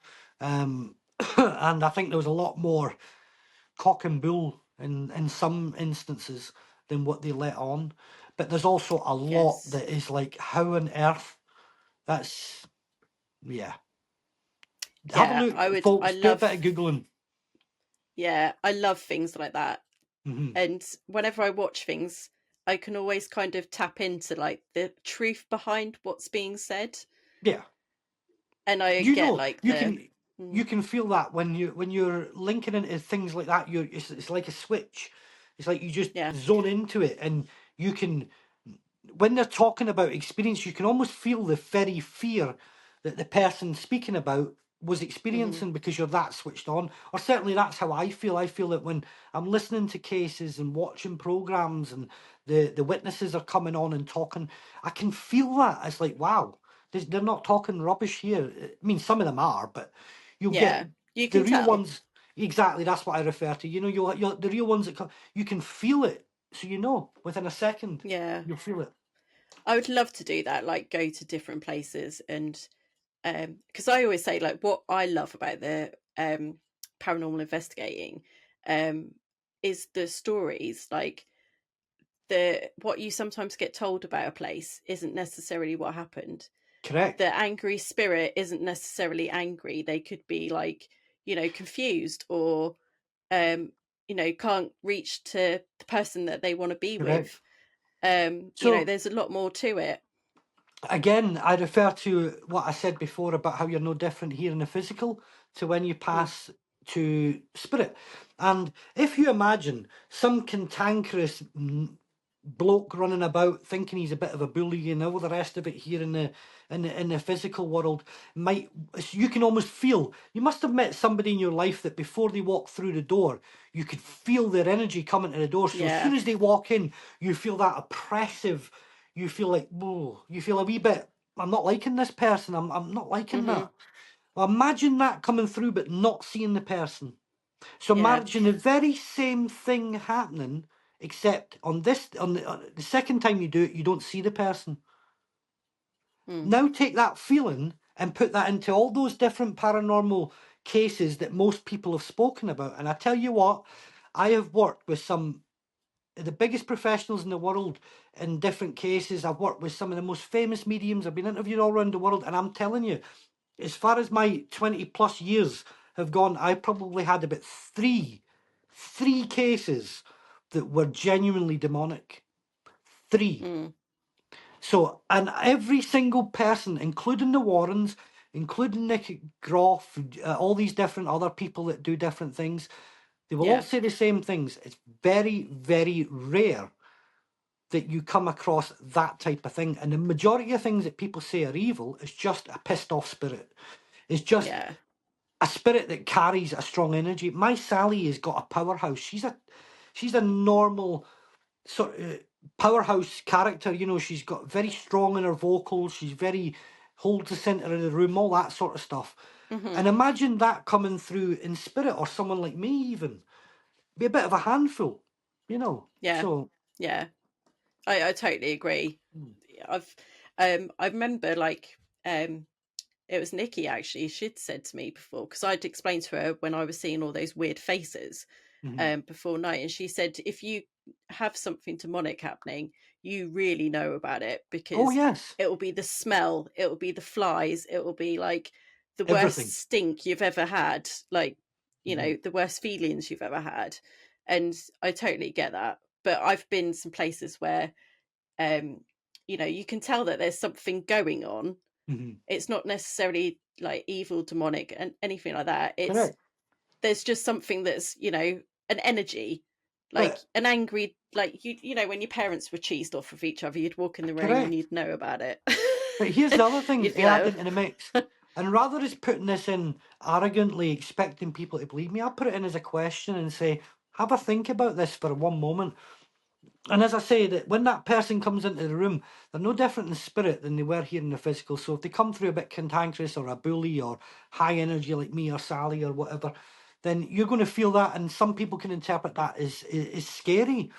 and I think there was a lot more cock and bull in some instances than what they let on. But there's also a lot Yes. that is like, how on earth? That's yeah. Have a Yeah, look, I would. I folks. Do a love. bit of googling. Yeah, I love things like that. Hmm. And whenever I watch things, I can always kind of tap into like the truth behind what's being said, Yeah, and I you get know, like you the. can you can feel that when you're linking into things like that. It's like a switch. It's like you just Yeah. zone into it, and you can when they're talking about experience, you can almost feel the very fear that the person speaking about was Mm-hmm. experiencing because you're that switched on. Or certainly that's how I feel. I feel that when I'm listening to cases and watching programs and the witnesses are coming on and talking, I can feel that. It's like, wow, they're not talking rubbish here. I mean, some of them are, but you'll Yeah, get you the can real tell. ones. Exactly, that's what I refer to. You'll the real ones that come, you can feel it. So within a second, Yeah, you'll feel it. I would love to do that. Like go to different places and because I always say like what I love about the paranormal investigating um is the stories like the what you sometimes get told about a place isn't necessarily what happened. Correct. The angry spirit isn't necessarily angry. They could be like, confused or can't reach to the person that they want to be Correct. with. So There's a lot more to it. again, I refer to what I said before about how you're no different here in the physical to when you Mm. pass to spirit. And if you imagine some cantankerous bloke running about thinking he's a bit of a bully and all the rest of it here in the physical world, you can almost feel, you must have met somebody in your life that before they walk through the door you could feel their energy coming to the door. So as soon Yeah. as they walk in, you feel that oppressive, you feel like, whoa, you feel a wee bit, I'm not liking this person, I'm not liking Hmm. that. Well, imagine that coming through but not seeing the person. So Yeah. imagine the very same thing happening, except on the second time you do it, you don't see the person. Mm. Now take that feeling and put that into all those different paranormal cases that most people have spoken about. And I tell you what, I have worked with some of the biggest professionals in the world in different cases. I've worked with some of the most famous mediums. I've been interviewed all around the world, and I'm telling you, as far as my 20 plus years have gone, I probably had about three cases that were genuinely demonic. Three. Mm. So, and every single person, including the Warrens, including Nick Groff, all these different other people that do different things, they will all Yeah. say the same things. It's very, very rare that you come across that type of thing. And the majority of things that people say are evil is just a pissed off spirit. It's just Yeah. a spirit that carries a strong energy. My Sally has got a powerhouse. She's a normal sort of powerhouse character. She's got very strong in her vocals. She's very holds the centre of the room, all that sort of stuff. Hmm. And imagine that coming through in spirit, or someone like me even. Be a bit of a handful, Yeah. So Yeah. I totally agree. I remember like it was Nikki actually. She'd said to me before because I'd explained to her when I was seeing all those weird faces mhm. before night, and she said if you have something demonic happening, you really know about it, Oh because yes, it will be the smell, it will be the flies, it will be like the everything. worst stink you've ever had, like, you Mhm. know, the worst feelings you've ever had. And I totally get that. But I've been some places where, you know, you can tell that there's something going on. Mhm. It's not necessarily like evil, demonic, and anything like that. It's Correct. there's just something that's, you know, an energy, like But an angry, like, you know, when your parents were cheesed off of each other, you'd walk in the room and correct. you'd know about it. But here's the other thing You'd to be add like, into the mix. And rather as putting this in arrogantly expecting people to believe me, I put it in as a question and say, have a think about this for one moment. And as I say, that when that person comes into the room, they're no different in spirit than they were here in the physical. So if they come through a bit cantankerous or a bully or high energy like me or Sally or whatever, then you're going to feel that, and some people can interpret that as scary.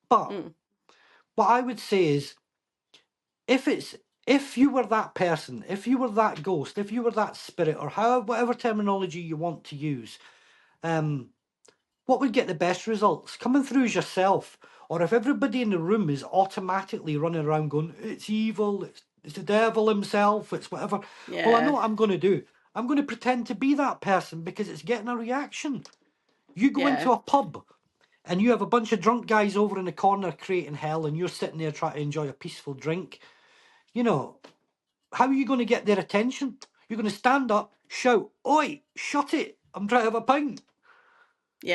But mm, what I would say is, if you were that person, if you were that ghost, if you were that spirit, or whatever terminology you want to use, what would get the best results? Coming through as yourself, or if everybody in the room is automatically running around going, it's evil, it's the devil himself, it's whatever. Well, I know yeah, what I'm going to do. I'm going to pretend to be that person because it's getting a reaction. You go yeah, into a pub and you have a bunch of drunk guys over in the corner creating hell, and you're sitting there trying to enjoy a peaceful drink. You know, how are you going to get their attention? You're going to stand up, shout, "Oi, shut it! I'm trying to have a pint."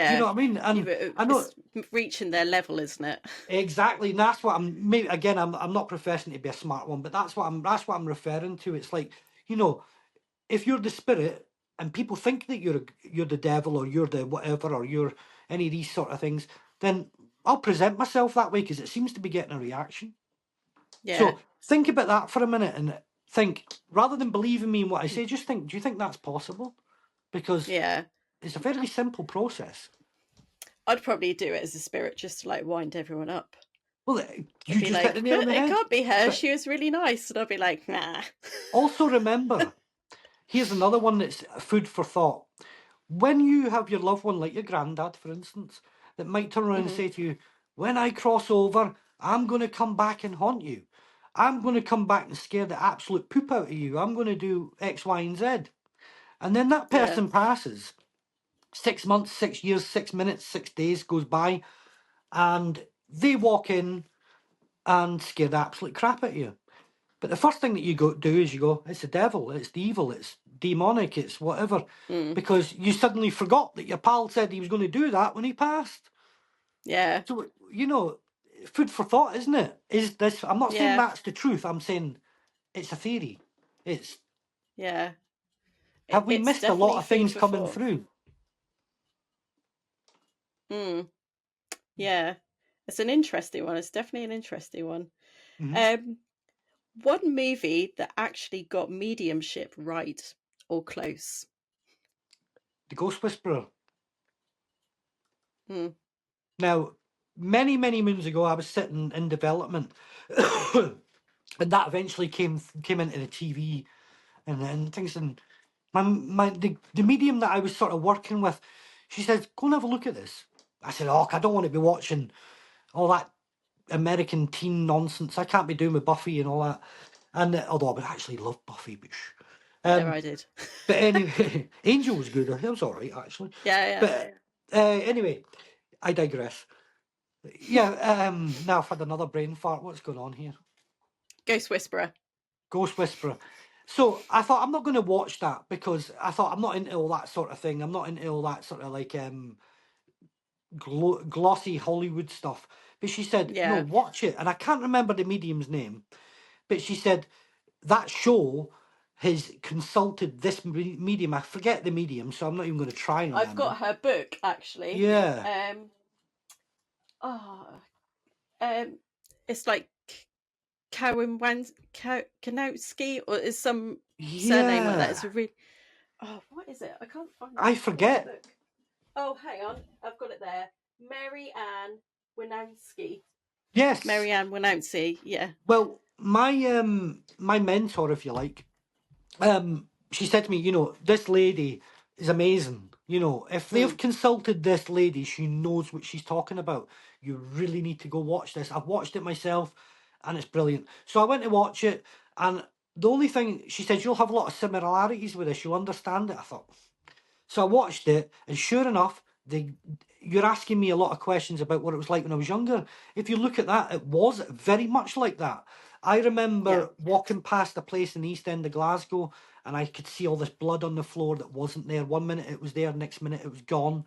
Do you yeah. know what I mean? And I know It's reaching their level, isn't it? exactly, and that's what I'm. Maybe again, I'm not professing to be a smart one, but that's what I'm referring to. It's like, you know, if you're the spirit and people think that you're the devil or you're the whatever or you're any of these sort of things, then I'll present myself that way because it seems to be getting a reaction. Yeah, So think about that for a minute and think, rather than believing me in what I say, just think, do you think that's possible? Because yeah. it's a very simple process. I'd probably do it as a spirit just to like wind everyone up. Well, It'd you be just hit the like, nail on but the it head. can't be her. But She was really nice. And I'd be like, nah. also remember, here's another one that's food for thought. When you have your loved one, like your granddad, for instance, that might turn around and Hmm. say to you, when I cross over, I'm going to come back and haunt you. I'm going to come back and scare the absolute poop out of you. I'm going to do X, Y, and Z. And then that Yeah, person passes. 6 months, 6 years, 6 minutes, 6 days goes by, and they walk in and scare the absolute crap out of you. But the first thing that you do is you go, it's the devil, it's the evil, it's demonic, it's whatever. mm, Because you suddenly forgot that your pal said he was going to do that when he passed. yeah, So, you know, food for thought, isn't it? Is this, I'm not saying yeah, that's the truth, I'm saying it's a theory. It's, yeah. have we It's missed a lot definitely of food things for coming thought. through? Mm, yeah, it's an interesting one. It's definitely an interesting one. Hmm. Um, One movie that actually got mediumship right or close. The Ghost Whisperer. Mm, Now, many, many moons ago, I was sitting in development, and that eventually came into the TV and things. And the medium that I was sort of working with, she said, "Go and have a look at this." I said, "Oh, I don't want to be watching all that American teen nonsense. I can't be doing with Buffy and all that." And although I would actually love Buffy, but never um, I did. but anyway, Angel was good. It was all right actually. Yeah, yeah. But anyway, I digress. Yeah, now I've had another brain fart. What's going on here? Ghost Whisperer. Ghost Whisperer. So I thought I'm not going to watch that because I thought I'm not into all that sort of thing. I'm not into all that sort of like glossy Hollywood stuff. But she said, no, Yeah. watch it. And I can't remember the medium's name, but she said that show has consulted this medium. I forget the medium, so I'm not even going to try and I've remember. got her book actually. Yeah. Oh, um, it's like Kanowski, or is some surname like that. It's Yeah. a really. Oh, what is it? I can't find it. I I've got the forget. book. Oh, hang on. I've got it there. Mary Ann Winanski. Yes. Mary Ann Winancy. Yeah. Well, my mentor, if you like, she said to me, you know, this lady is amazing. You know, if they've consulted this lady, she knows what she's talking about. You really need to go watch this. I've watched it myself, and it's brilliant. So I went to watch it, and the only thing she said, you'll have a lot of similarities with this. You'll understand it. I thought. So I watched it, and sure enough, you're asking me a lot of questions about what it was like when I was younger. If you look at that, it was very much like that. I remember walking past a place in the East End of Glasgow, and I could see all this blood on the floor that wasn't there. One minute it was there, next minute it was gone.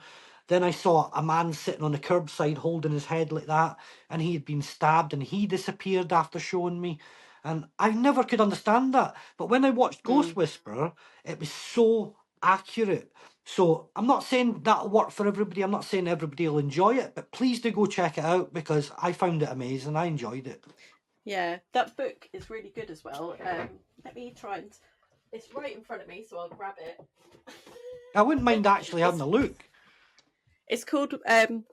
Then I saw a man sitting on the curbside holding his head like that, and he had been stabbed, and he disappeared after showing me. And I never could understand that. But when I watched Ghost Whisperer, it was so accurate. So I'm not saying that'll work for everybody. I'm not saying everybody will enjoy it, but please do go check it out, because I found it amazing. I enjoyed it. Yeah, that book is really good as well. Let me try and... It's right in front of me, so I'll grab it. I wouldn't mind actually having a look. It's called... I don't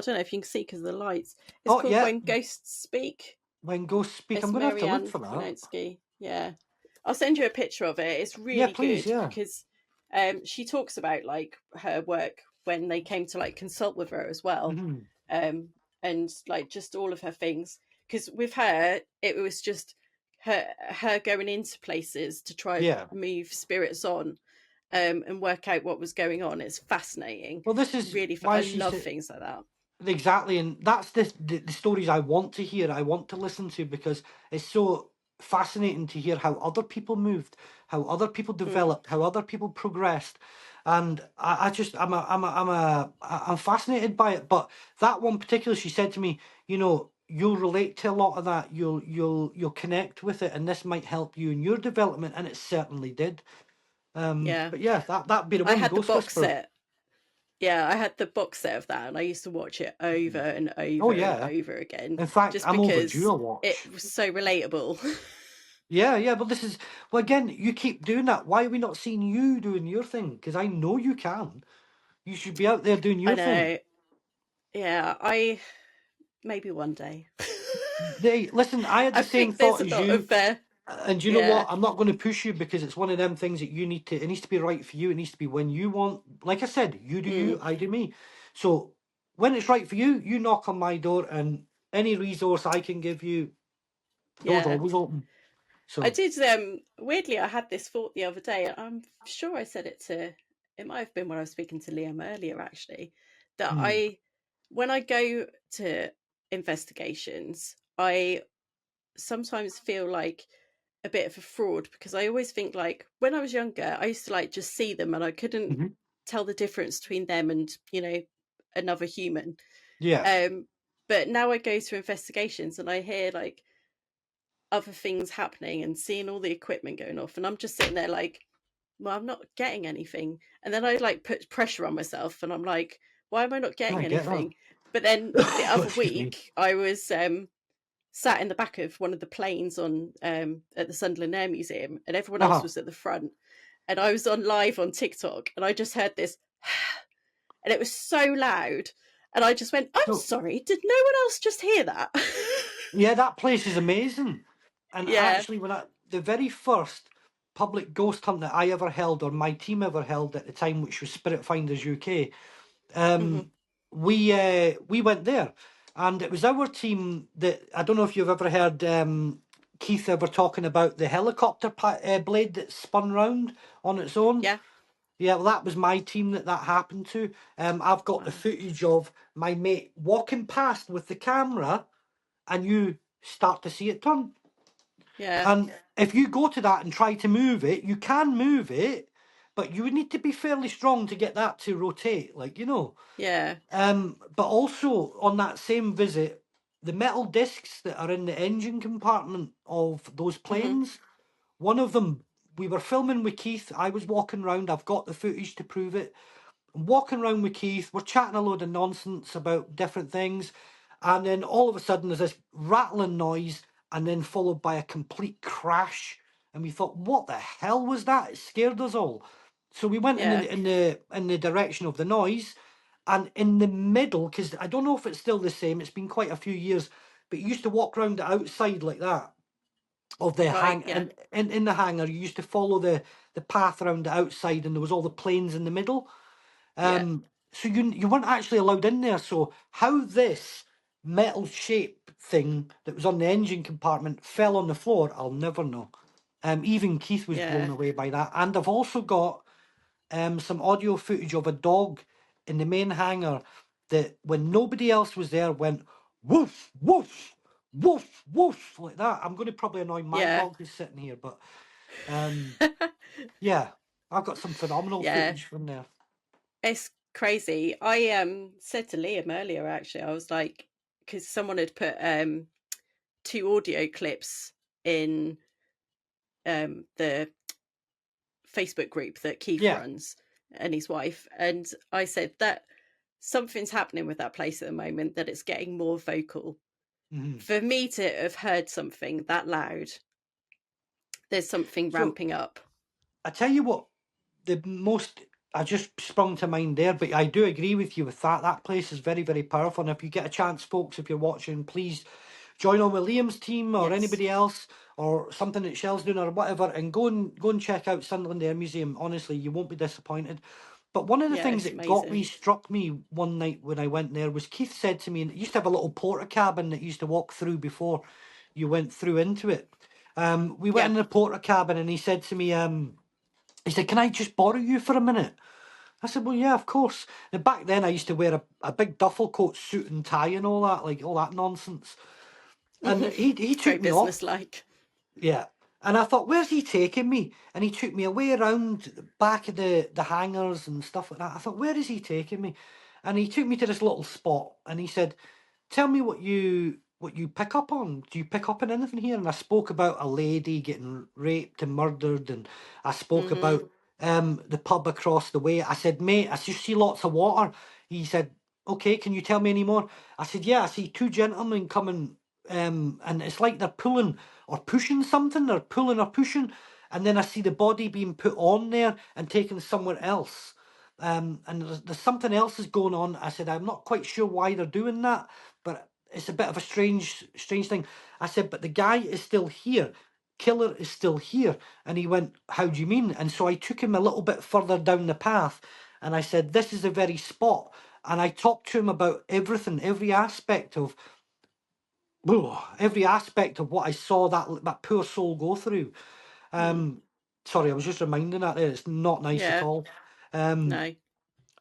know if you can see because of the lights. It's called When Ghosts Speak. When Ghosts Speak. I'm going to have to look for that. Kronowski. Yeah. I'll send you a picture of it. It's really good because she talks about like her work when they came to like consult with her as well. And like just all of her things. Because with her, it was just her going into places to try and move spirits on and work out what was going on. It's fascinating. Well, this is really fun. I love things like that. Exactly, and that's the stories I want to hear, I want to listen to, because it's so fascinating to hear how other people moved, how other people developed, how other people progressed, and I'm fascinated by it. But that one particular, she said to me, you know, you'll relate to a lot of that, you'll connect with it, and this might help you in your development, and it certainly did. But yeah, that'd be the one. I had the box set. Yeah, I had the box set of that, and I used to watch it over and over and over again. In fact, just I'm because overdue a watch. It was so relatable. Yeah, but this is... Well, again, you keep doing that. Why are we not seeing you doing your thing? Because I know you can. You should be out there doing your thing. Yeah, maybe one day. Listen, I had the same thought as you. And you know what? I'm not going to push you, because it's one of them things that you need to... It needs to be right for you. It needs to be when you want. Like I said, you do you, I do me. So when it's right for you, you knock on my door, and any resource I can give you, door's always open. So I did. Weirdly, I had this thought the other day. I'm sure I said it to... It might have been when I was speaking to Liam earlier, actually. That when I go to investigations, I sometimes feel like a bit of a fraud, because I always think like when I was younger, I used to like just see them and I couldn't tell the difference between them and, you know, another human. But now I go to investigations and I hear like other things happening and seeing all the equipment going off, and I'm just sitting there like, well, I'm not getting anything. And then I like put pressure on myself and I'm like, why am I not getting anything? But then the other week I was sat in the back of one of the planes on at the Sunderland Air Museum, and everyone else was at the front, and I was on live on TikTok, and I just heard this and it was so loud, and I just went, I'm sorry, did no one else just hear that? Yeah, that place is amazing. And actually, the very first public ghost hunt that I ever held, or my team ever held at the time, which was Spirit Finders UK, we went there. And it was our team that... I don't know if you've ever heard Keith ever talking about the helicopter blade that spun round on its own. Yeah, well, that was my team that happened to. I've got the footage of my mate walking past with the camera, and you start to see it turn. Yeah. And if you go to that and try to move it, you can move it, but you would need to be fairly strong to get that to rotate, like, you know. Yeah. But also on that same visit, the metal discs that are in the engine compartment of those planes, one of them, we were filming with Keith. I was walking around. I've got the footage to prove it. I'm walking around with Keith. We're chatting a load of nonsense about different things. And then all of a sudden there's this rattling noise, and then followed by a complete crash. And we thought, what the hell was that? It scared us all. So we went in the direction of the noise, and in the middle, because I don't know if it's still the same, it's been quite a few years, but you used to walk around the outside like that of the hangar. And in the hangar, you used to follow the path around the outside, and there was all the planes in the middle. So you weren't actually allowed in there. So how this metal shape thing that was on the engine compartment fell on the floor, I'll never know. Even Keith was blown away by that. And I've also got some audio footage of a dog in the main hangar that, when nobody else was there, went woof, woof, woof, woof, like that. I'm going to probably annoy my dog who's sitting here, but yeah, I've got some phenomenal footage from there. It's crazy. I said to Liam earlier, actually, I was like, because someone had put 2 audio clips in the Facebook group that Keith runs and his wife, and I said that something's happening with that place at the moment, that it's getting more vocal. For me to have heard something that loud, there's something ramping up. I tell you what, I just sprung to mind there, but I do agree with you with that. That place is very, very powerful. And if you get a chance, folks, if you're watching, please join on with Liam's team or anybody else, or something that Shell's doing or whatever, and go and check out Sunderland Air Museum. Honestly, you won't be disappointed. But one of the things that struck me one night when I went there was, Keith said to me, and it used to have a little porter cabin that you used to walk through before you went through into it. We went in the porter cabin, and he said to me, he said, "Can I just borrow you for a minute?" I said, "Well, yeah, of course." And back then I used to wear a big duffel coat, suit and tie and all that, like all that nonsense. And he took me off. Business-like. Yeah. And I thought, where's he taking me? And he took me away around the back of the hangars and stuff like that. I thought, where is he taking me? And he took me to this little spot, and he said, "Tell me what you pick up on. Do you pick up on anything here?" And I spoke about a lady getting raped and murdered, and I spoke about the pub across the way. I said, "Mate, I just see lots of water." He said, "Okay, can you tell me any more?" I said, "Yeah, I see 2 gentlemen coming, and it's like they're pulling or pushing something. They're pulling or pushing, and then I see the body being put on there and taken somewhere else. And there's something else is going on." I said, "I'm not quite sure why they're doing that, but it's a bit of a strange thing." I said, "But the guy is still here. Killer is still here." And he went, "How do you mean?" And so I took him a little bit further down the path, and I said, "This is the very spot." And I talked to him about everything, every aspect of what I saw that poor soul go through. Sorry, I was just reminding that there. It's not nice at all. No.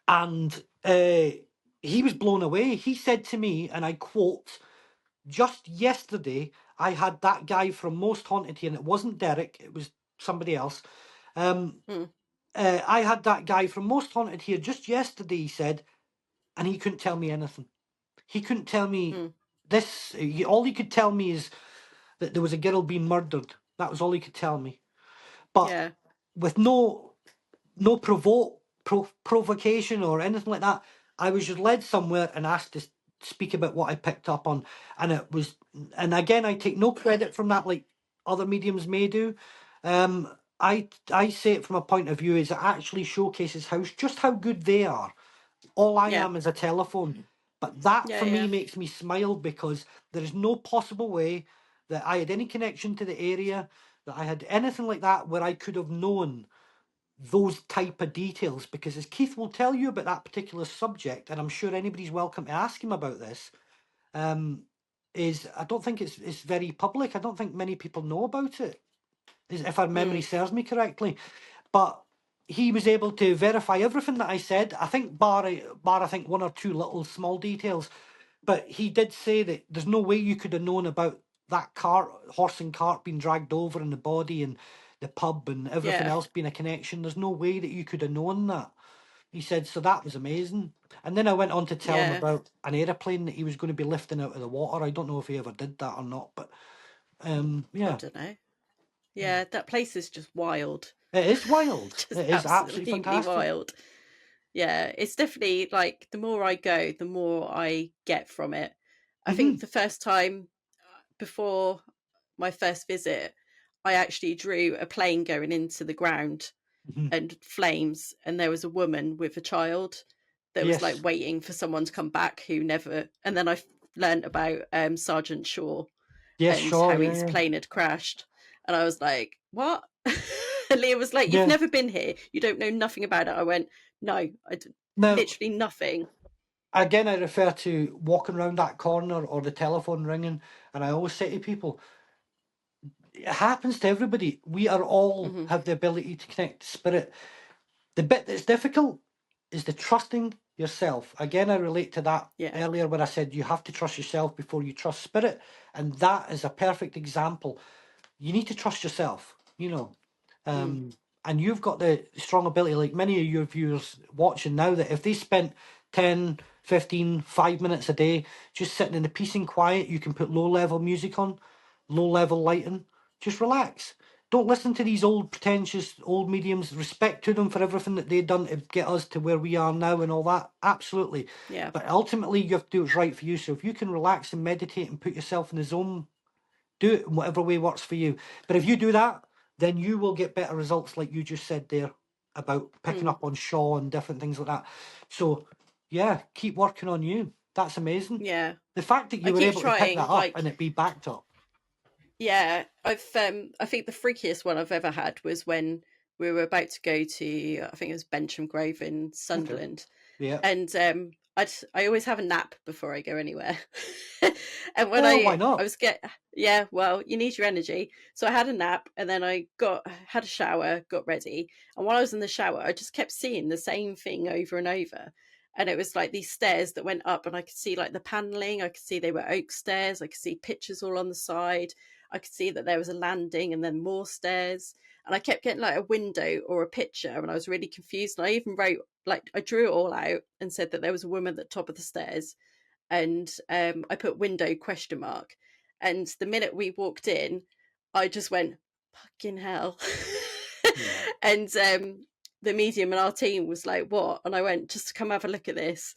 And he was blown away. He said to me, and I quote, "Just yesterday, I had that guy from Most Haunted here," and it wasn't Derek, it was somebody else. "I had that guy from Most Haunted here just yesterday," he said, "and he couldn't tell me anything. He couldn't tell me this. All he could tell me is that there was a girl being murdered. That was all he could tell me. But with no provocation or anything like that. I was just led somewhere and asked to speak about what I picked up on, and it was. And again, I take no credit from that, like other mediums may do. I say it from a point of view is it actually showcases how good they are. All I am is a telephone. But that for me makes me smile, because there is no possible way that I had any connection to the area, that I had anything like that where I could have known those type of details. Because as Keith will tell you about that particular subject, and I'm sure anybody's welcome to ask him about this, is I don't think it's very public. I don't think many people know about it, if our memory serves me correctly. But he was able to verify everything that I said. I think bar I think 1 or 2 little small details. But he did say that there's no way you could have known about that horse and cart being dragged over, and the body and the pub and everything else being a connection. There's no way that you could have known that. He said, so that was amazing. And then I went on to tell him about an aeroplane that he was going to be lifting out of the water. I don't know if he ever did that or not, but I don't know. Yeah, that place is just wild. It is wild. It is absolutely fantastic. Wild. Yeah, it's definitely like the more I go, the more I get from it. I think the first time before my first visit, I actually drew a plane going into the ground and flames, and there was a woman with a child that was like waiting for someone to come back who never. And then I learned about Sergeant Shaw and how his plane had crashed, and I was like, "What?" And Leah was like, "You've never been here. You don't know nothing about it." I went, "No, I Now, literally nothing. again, I refer to walking around that corner or the telephone ringing, and I always say to people, it happens to everybody. We are all have the ability to connect to spirit. The bit that's difficult is the trusting yourself. Again, I relate to that earlier when I said you have to trust yourself before you trust spirit, and that is a perfect example. You need to trust yourself, and you've got the strong ability, like many of your viewers watching now, that if they spent 10, 15, 5 minutes a day just sitting in the peace and quiet, you can put low-level music on, low-level lighting, just relax. Don't listen to these old pretentious old mediums. Respect to them for everything that they've done to get us to where we are now and all that. Absolutely. Yeah. But ultimately, you have to do what's right for you. So if you can relax and meditate and put yourself in the zone, do it in whatever way works for you. But if you do that, then you will get better results, like you just said there about picking up on Shaw and different things like that. So, yeah, keep working on you. That's amazing. Yeah. The fact that you were able to pick that up and it be backed up. Yeah, I think the freakiest one I've ever had was when we were about to go to, I think it was Bentham Grove in Sunderland. Okay. Yeah. And I always have a nap before I go anywhere. And when why not? I was well, you need your energy. So I had a nap, and then I had a shower, got ready, and while I was in the shower, I just kept seeing the same thing over and over. And it was like these stairs that went up, and I could see like the paneling. I could see they were oak stairs. I could see pictures all on the side. I could see that there was a landing and then more stairs. And I kept getting like a window or a picture, and I was really confused. And I even wrote, like, I drew it all out and said that there was a woman at the top of the stairs. And I put window ? And the minute we walked in, I just went, fucking hell. And the medium in our team was like, what? And I went, just to come have a look at this.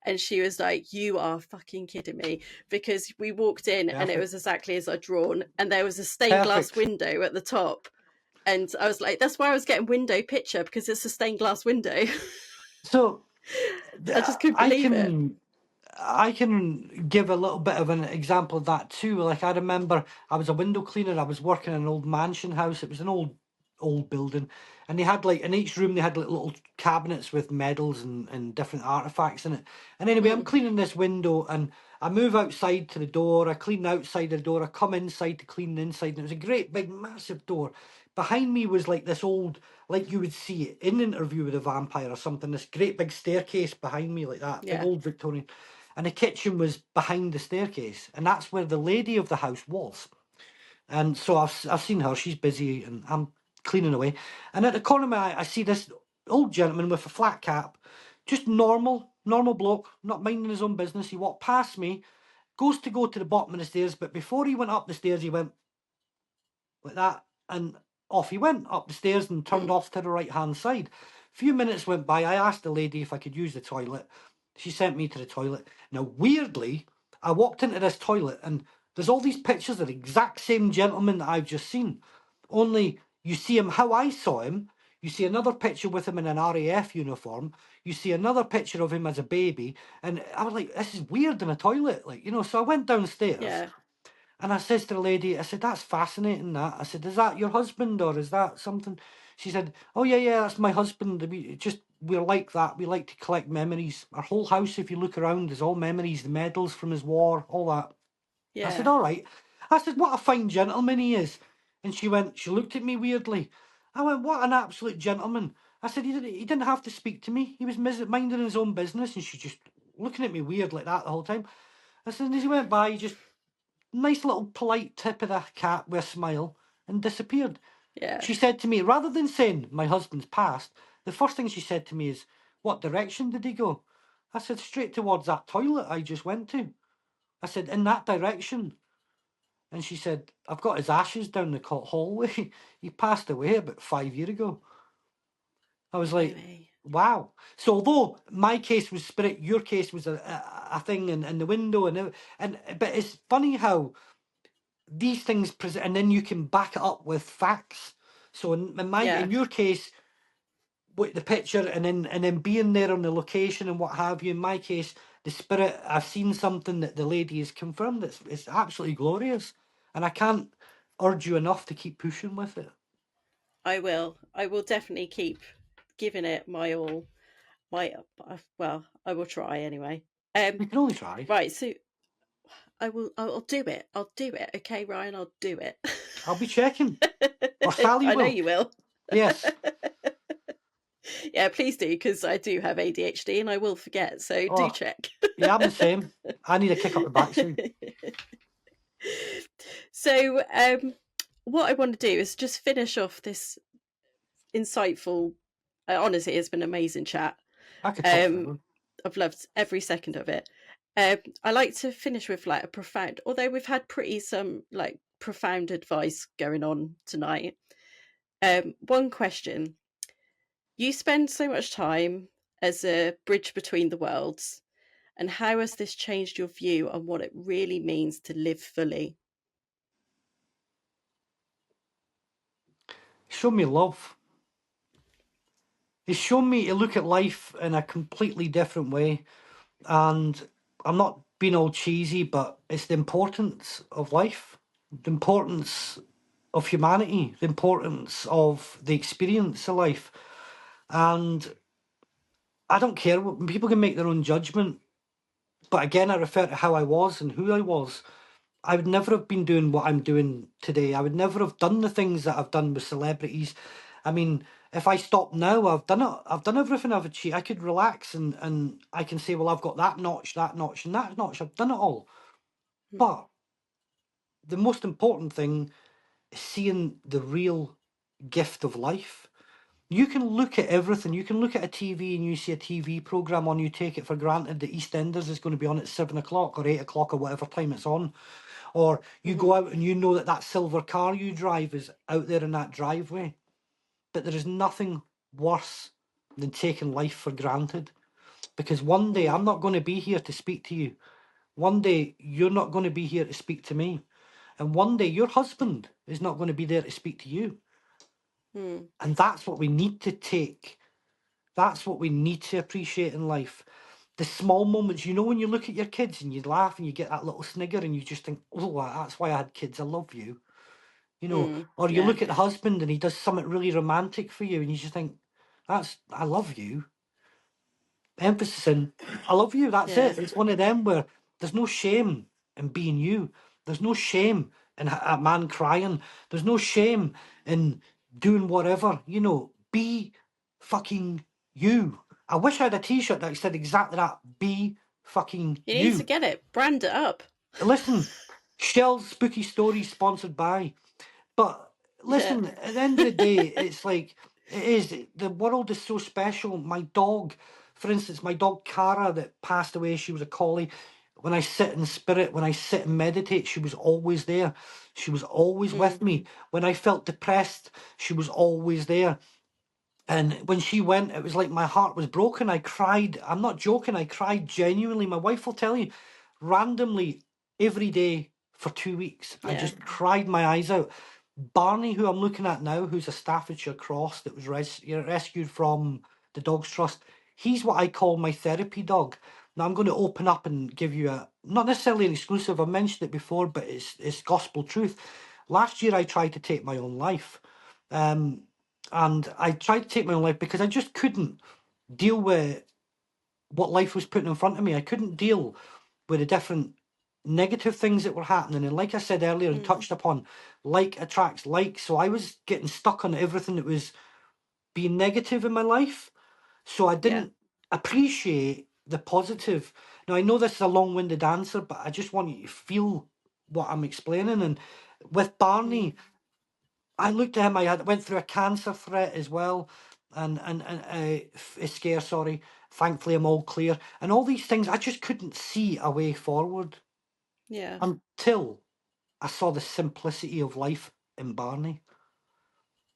And she was like, you are fucking kidding me. Because we walked in and it was exactly as I'd drawn. And there was a stained glass window at the top. And I was like, that's why I was getting window picture, because it's a stained glass window. So I just couldn't believe it. I can give a little bit of an example of that too. Like, I remember I was a window cleaner. I was working in an old mansion house. It was an old building, and they had, like, in each room they had like little cabinets with medals and different artifacts in it. And anyway, I'm cleaning this window, and I move outside to the door. I clean outside the door. I come inside to clean the inside, and it was a great big massive door. Behind me was like this old, like you would see it in an Interview with a Vampire or something, this great big staircase behind me like that, big old Victorian. And the kitchen was behind the staircase, and that's where the lady of the house was. And so I've seen her. She's busy, and I'm cleaning away. And at the corner of my eye, I see this old gentleman with a flat cap, just normal bloke, not minding his own business. He walked past me, goes to go to the bottom of the stairs, but before he went up the stairs, he went like that, and off he went up the stairs and turned off to the right-hand side. A few minutes went by. I asked the lady if I could use the toilet. She sent me to the toilet. Now, weirdly, I walked into this toilet, and there's all these pictures of the exact same gentleman that I've just seen. Only you see him how I saw him. You see another picture with him in an RAF uniform. You see another picture of him as a baby. And I was like, this is weird in a toilet. Like, so I went downstairs. Yeah. And I says to the lady, I said, that's fascinating, that. I said, is that your husband, or is that something? She said, oh, yeah, that's my husband. We're like that. We like to collect memories. Our whole house, if you look around, is all memories, the medals from his war, all that. Yeah. I said, all right. I said, what a fine gentleman he is. And she looked at me weirdly. I went, what an absolute gentleman. I said, he didn't have to speak to me. He was minding his own business. And she just looking at me weird like that the whole time. I said, and as he went by, he just nice little polite tip of the cap with a smile, and disappeared. Yeah. She said to me, rather than saying my husband's passed, the first thing she said to me is, what direction did he go? I said, straight towards that toilet I just went to. I said, in that direction. And she said, I've got his ashes down the hallway. He passed away about 5 years ago. I was like, wow. So although my case was spirit, your case was a thing in the window, but it's funny how these things present, and then you can back it up with facts. So in your case, with the picture and then being there on the location and what have you. In my case, the spirit, I've seen something that the lady has confirmed. It's absolutely glorious, and I can't urge you enough to keep pushing with it. I will definitely keep giving it my all. well, I will try anyway. You can only try. Right, so I'll do it. I'll do it. Okay, Ryan, I'll do it. I'll be checking. Or Sally I know will. you will. Yes. Yeah, please do, because I do have ADHD and I will forget. So do Oh, check. yeah, I'm the same. I need a kick up the backside. So, what I want to do is just finish off this insightful. Honestly, it's been an amazing chat. I could talk forever. I've loved every second of it. I like to finish with like a profound, although we've had some like profound advice going on tonight. One question. You spend so much time as a bridge between the worlds, and how has this changed your view on what it really means to live fully? Show me love. He's shown me to look at life in a completely different way. And I'm not being all cheesy, but it's the importance of life, the importance of humanity, the importance of the experience of life. And I don't care, people can make their own judgment. But again, I refer to how I was and who I was. I would never have been doing what I'm doing today. I would never have done the things that I've done with celebrities. I mean, if I stop now, I've done it. I've done everything I've achieved. I could relax and I can say, well, I've got that notch, and that notch. I've done it all. But the most important thing is seeing the real gift of life. You can look at everything. You can look at a TV and you see a TV programme on, you take it for granted that EastEnders is going to be on at 7 o'clock or 8 o'clock or whatever time it's on. Or you go out and you know that that silver car you drive is out there in that driveway. But there is nothing worse than taking life for granted. Because one day I'm not going to be here to speak to you. One day you're not going to be here to speak to me. And one day your husband is not going to be there to speak to you. And that's what we need to take. That's what we need to appreciate in life. The small moments, you know, when you look at your kids and you laugh and you get that little snigger and you just think, oh, that's why I had kids. I love you. You know, or you Yeah. look at the husband and he does something really romantic for you and you just think, I love you. Emphasis in, I love you. That's Yeah. it. It's one of them where there's no shame in being you. There's no shame in a man crying. There's no shame in doing whatever. You know, be fucking you. I wish I had a t-shirt that said exactly that. Be fucking You need to get it. Brand it up. Listen, Shell's Spooky Stories sponsored by. But listen, at the end of the day, it's like, it is, the world is so special. My dog, for instance, my dog Cara that passed away, she was a collie. When I sit in spirit, when I sit and meditate, she was always there. She was always with me. When I felt depressed, she was always there. And when she went, it was like my heart was broken. I cried. I'm not joking. I cried genuinely. My wife will tell you, randomly, every day for 2 weeks. I just cried my eyes out. Barney, who I'm looking at now, who's a Staffordshire cross that was rescued from the Dogs Trust, he's what I call my therapy dog. Now I'm going to open up and give you not necessarily an exclusive, I've mentioned it before, but it's gospel truth. Last year I tried to take my own life. And I tried to take my own life because I just couldn't deal with what life was putting in front of me. I couldn't deal with the different negative things that were happening. And like I said earlier and touched upon, like attracts like. So I was getting stuck on everything that was being negative in my life. So I didn't appreciate the positive. Now, I know this is a long-winded answer, but I just want you to feel what I'm explaining. And with Barney, I looked at him. Went through a cancer threat as well, and a scare. Sorry. Thankfully, I'm all clear. And all these things, I just couldn't see a way forward. Yeah. Until I saw the simplicity of life in Barney.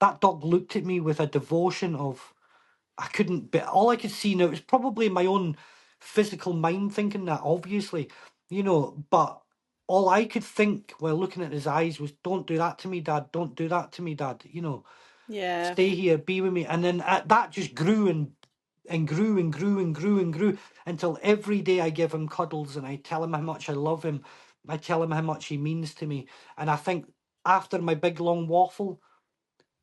That dog looked at me with a devotion of, I couldn't. But all I could see now, it was probably my own physical mind thinking that, obviously, you know. But all I could think while looking at his eyes was, "Don't do that to me, Dad. Don't do that to me, Dad." You know. Yeah. Stay here, be with me. And then that just grew and grew and grew and grew and grew until every day I give him cuddles and I tell him how much I love him. I tell him how much he means to me. And I think after my big long waffle,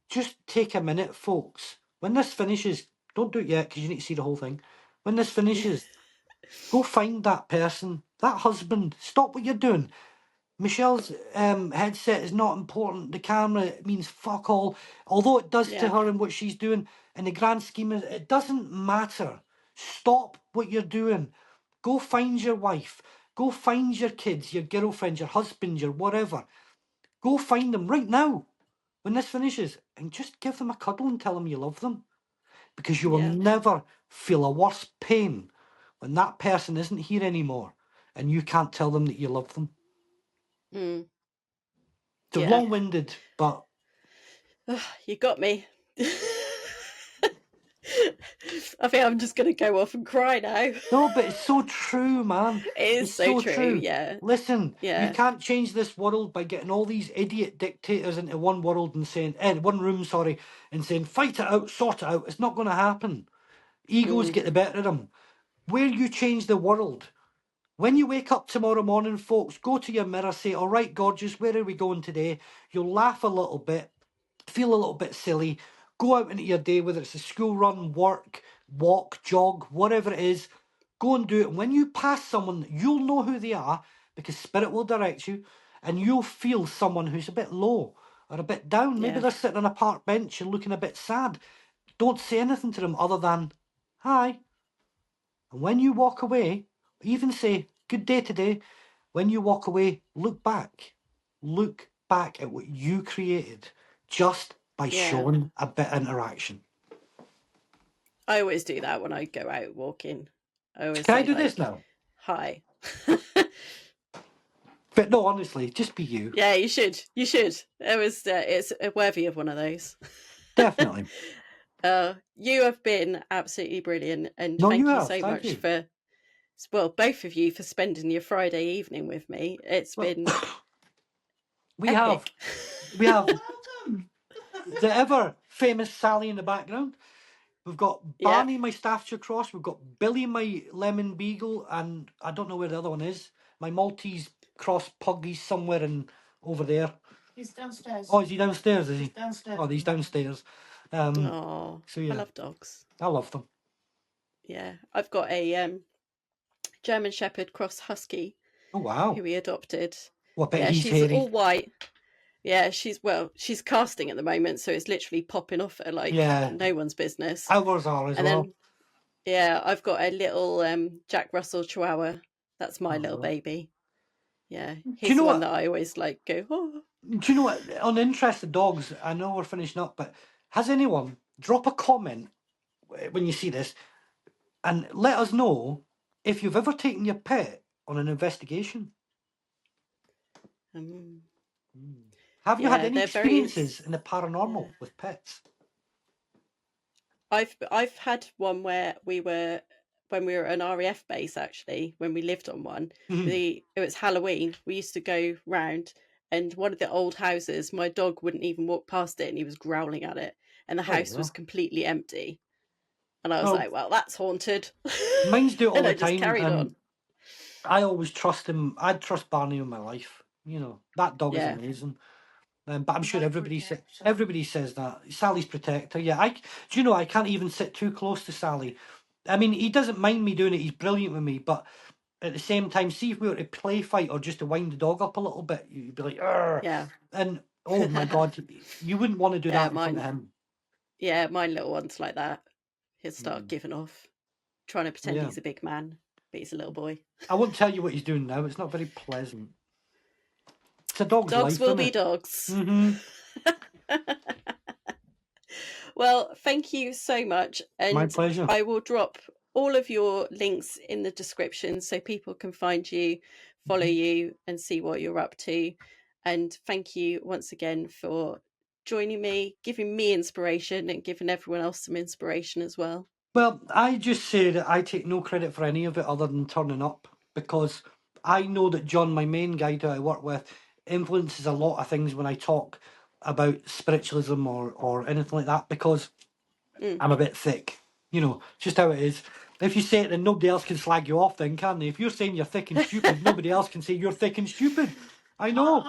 just take a minute, folks. When this finishes, don't do it yet because you need to see the whole thing. when this finishes, go find that person, that husband. Stop what you're doing. Michelle's headset is not important. The camera means fuck all. Although it does to her and what she's doing, in the grand scheme of it doesn't matter. Stop what you're doing. Go find your wife. Go find your kids, your girlfriend, your husband, your whatever. Go find them right now when this finishes and just give them a cuddle and tell them you love them. Because you will never feel a worse pain when that person isn't here anymore and you can't tell them that you love them. It's long-winded, but... You got me. I think I'm just going to go off and cry now. No, but it's so true, man. It's so true, yeah. Listen, you can't change this world by getting all these idiot dictators into one world and saying, one room, and saying, fight it out, sort it out. It's not going to happen. Egos get the better of them. Where you change the world... When you wake up tomorrow morning, folks, go to your mirror, say, all right, gorgeous, where are we going today? You'll laugh a little bit, feel a little bit silly, go out into your day, whether it's a school run, work, walk, jog, whatever it is, go and do it. And when you pass someone, you'll know who they are because Spirit will direct you and you'll feel someone who's a bit low or a bit down. Maybe they're sitting on a park bench and looking a bit sad. Don't say anything to them other than, hi. And when you walk away, even say, good day today. When you walk away, look back. Look back at what you created just by showing a bit of interaction. I always do that when I go out walking. Can I do this now? Hi. But no, honestly, just be you. Yeah, you should. You should. It's worthy of one of those. Definitely. You have been absolutely brilliant. And thank you so much for... Well, both of you for spending your Friday evening with me. It's been we have the ever famous Sally in the background. We've got Barney, my Staffordshire Cross. We've got Billy, my Lemon Beagle, and I don't know where the other one is. My Maltese Cross Pug. He's somewhere over there. He's downstairs. Oh, is he downstairs? Is he? He's downstairs. Oh, he's downstairs. So yeah. I love dogs. I love them. Yeah, I've got a German Shepherd Cross Husky. Oh wow! Who we adopted. Well, I bet she's hairy. All white. Yeah, she's casting at the moment, so it's literally popping off at no one's business. Ours are as well. Then, I've got a little Jack Russell Chihuahua. That's my little baby. Yeah, he's the one that I always go. Oh. Do you know what? On interested dogs, I know we're finishing up, but has anyone drop a comment when you see this, and let us know if you've ever taken your pet on an investigation. Have you had any experiences in the paranormal with pets? I've had one where when we were at an RAF base, actually, when we lived on one. It was Halloween. We used to go round, and one of the old houses, my dog wouldn't even walk past it, and he was growling at it, and the house was completely empty. And I was like, well, that's haunted. Mine's do it all the time. Just carried on. I always trust him. I'd trust Barney with my life. You know, that dog is amazing. But I'm sure everybody says that. Sally's protector. Yeah, do you know, I can't even sit too close to Sally. I mean, he doesn't mind me doing it. He's brilliant with me. But at the same time, see if we were to play fight or just to wind the dog up a little bit, you'd be like, argh. Yeah. And, oh my God, you wouldn't want to do that in front of him. Yeah, my little one's like that. He'll start giving off, trying to pretend he's a big man, but he's a little boy. I won't tell you what he's doing now. It's not very pleasant. It's a dog's life. Dogs will be dogs. Mm-hmm. Well, thank you so much. And my pleasure. I will drop all of your links in the description so people can find you, follow you, and see what you're up to. And thank you once again for joining me, giving me inspiration and giving everyone else some inspiration as well. Well, I just say that I take no credit for any of it other than turning up, because I know that John, my main guide who I work with, influences a lot of things when I talk about spiritualism or anything like that, because I'm a bit thick. You know, just how it is. If you say it, then nobody else can slag you off then, can they? If you're saying you're thick and stupid, nobody else can say you're thick and stupid. I know.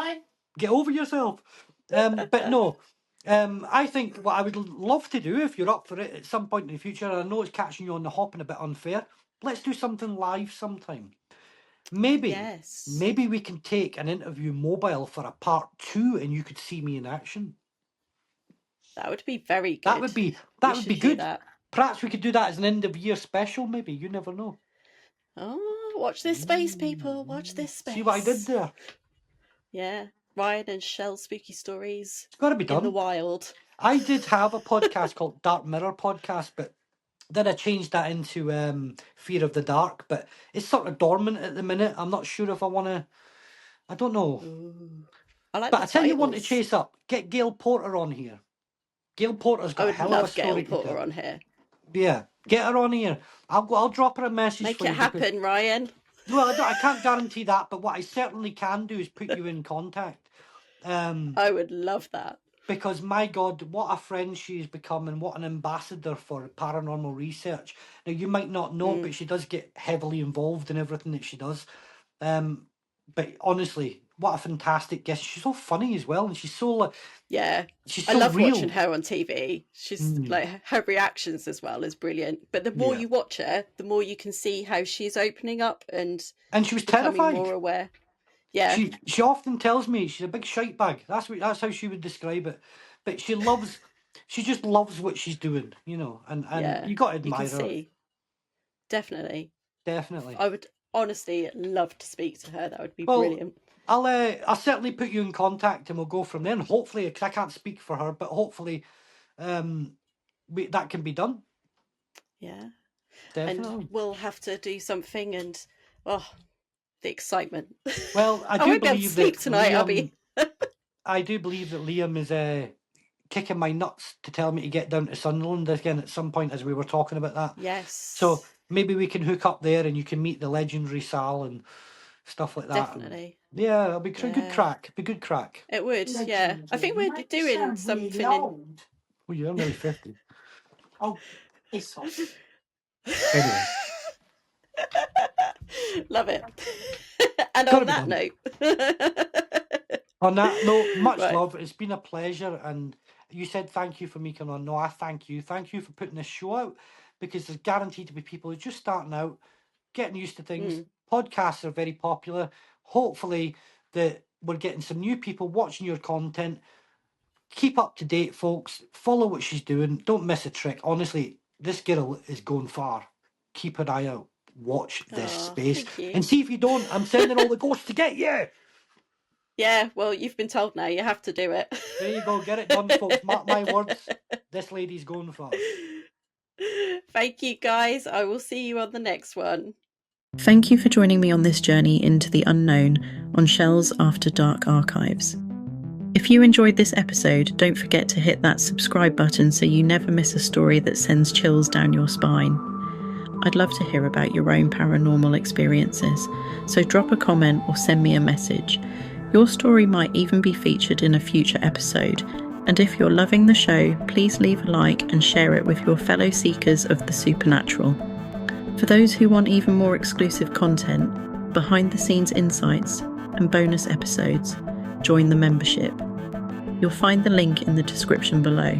Get over yourself. But no, I think what I would love to do, if you're up for it at some point in the future, and I know it's catching you on the hop and a bit unfair, let's do something live sometime. Yes. Maybe we can take an interview mobile for a part 2 and you could see me in action. That would be very good. That would be do good. That. Perhaps we could do that as an end of year special, maybe. You never know. Oh, watch this space, people. Watch this space. See what I did there? Yeah. Ryan and Shell Spooky Stories. It's got to be done. In the wild. I did have a podcast called Dark Mirror Podcast, but then I changed that into Fear of the Dark, but it's sort of dormant at the minute. I'm not sure if I want to... I don't know. Ooh. I like but the I tell you one to titles. chase up. Get Gail Porter on here. Gail Porter's got a hell of a story. I would love Gail Porter on here. Yeah, get her on here. I'll drop her a message. Make it happen, Ryan. Well, I can't guarantee that, but what I certainly can do is put you in contact. I would love that. Because, my God, what a friend she's become and what an ambassador for paranormal research. Now, you might not know, but she does get heavily involved in everything that she does. But honestly, what a fantastic guest. She's so funny as well, and she's so... Yeah, she's so I love real. watching her on TV. She's like, her reactions as well is brilliant. But the more you watch her, the more you can see how she's opening up and she was terrified. More aware. Yeah, she often tells me she's a big shite bag. That's how she would describe it. But she just loves what she's doing, you know. And you got to admire her. See. Definitely. Definitely. I would honestly love to speak to her. That would be brilliant. I'll certainly put you in contact and we'll go from there. And hopefully, because I can't speak for her, but hopefully, that can be done. Yeah, definitely. And we'll have to do something. And the excitement. Well, I won't believe that sleep tonight. Liam, I do believe that Liam is kicking my nuts to tell me to get down to Sunderland again at some point, as we were talking about that. Yes. So maybe we can hook up there and you can meet the legendary Sal and stuff like that. Definitely. Yeah, it'll be good crack. Be good crack. It would, yeah. I think we're doing something really old. Well, you're nearly 50. Oh, it's off. Anyway. Love it. And on that note. On that note, much love. It's been a pleasure. And you said thank you for me coming on. No, I thank you. Thank you for putting this show out, because there's guaranteed to be people who are just starting out, getting used to things. Podcasts are very popular. Hopefully that we're getting some new people watching your content. Keep up to date, folks. Follow what she's doing. Don't miss a trick. Honestly, this girl is going far. Keep an eye out. Watch this space. And see if you don't, I'm sending all the ghosts to get you. Yeah, well, you've been told now. You have to do it. There you go. Get it done, folks. Mark my words. This lady's going far. Thank you, guys. I will see you on the next one. Thank you for joining me on this journey into the unknown on Shell's After Dark archives. If you enjoyed this episode, don't forget to hit that subscribe button so you never miss a story that sends chills down your spine. I'd love to hear about your own paranormal experiences, so drop a comment or send me a message. Your story might even be featured in a future episode, and if you're loving the show, please leave a like and share it with your fellow seekers of the supernatural. For those who want even more exclusive content, behind-the-scenes insights, and bonus episodes, join the membership. You'll find the link in the description below.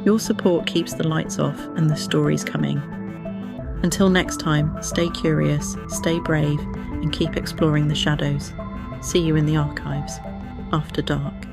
Your support keeps the lights off and the stories coming. Until next time, stay curious, stay brave, and keep exploring the shadows. See you in the archives, after dark.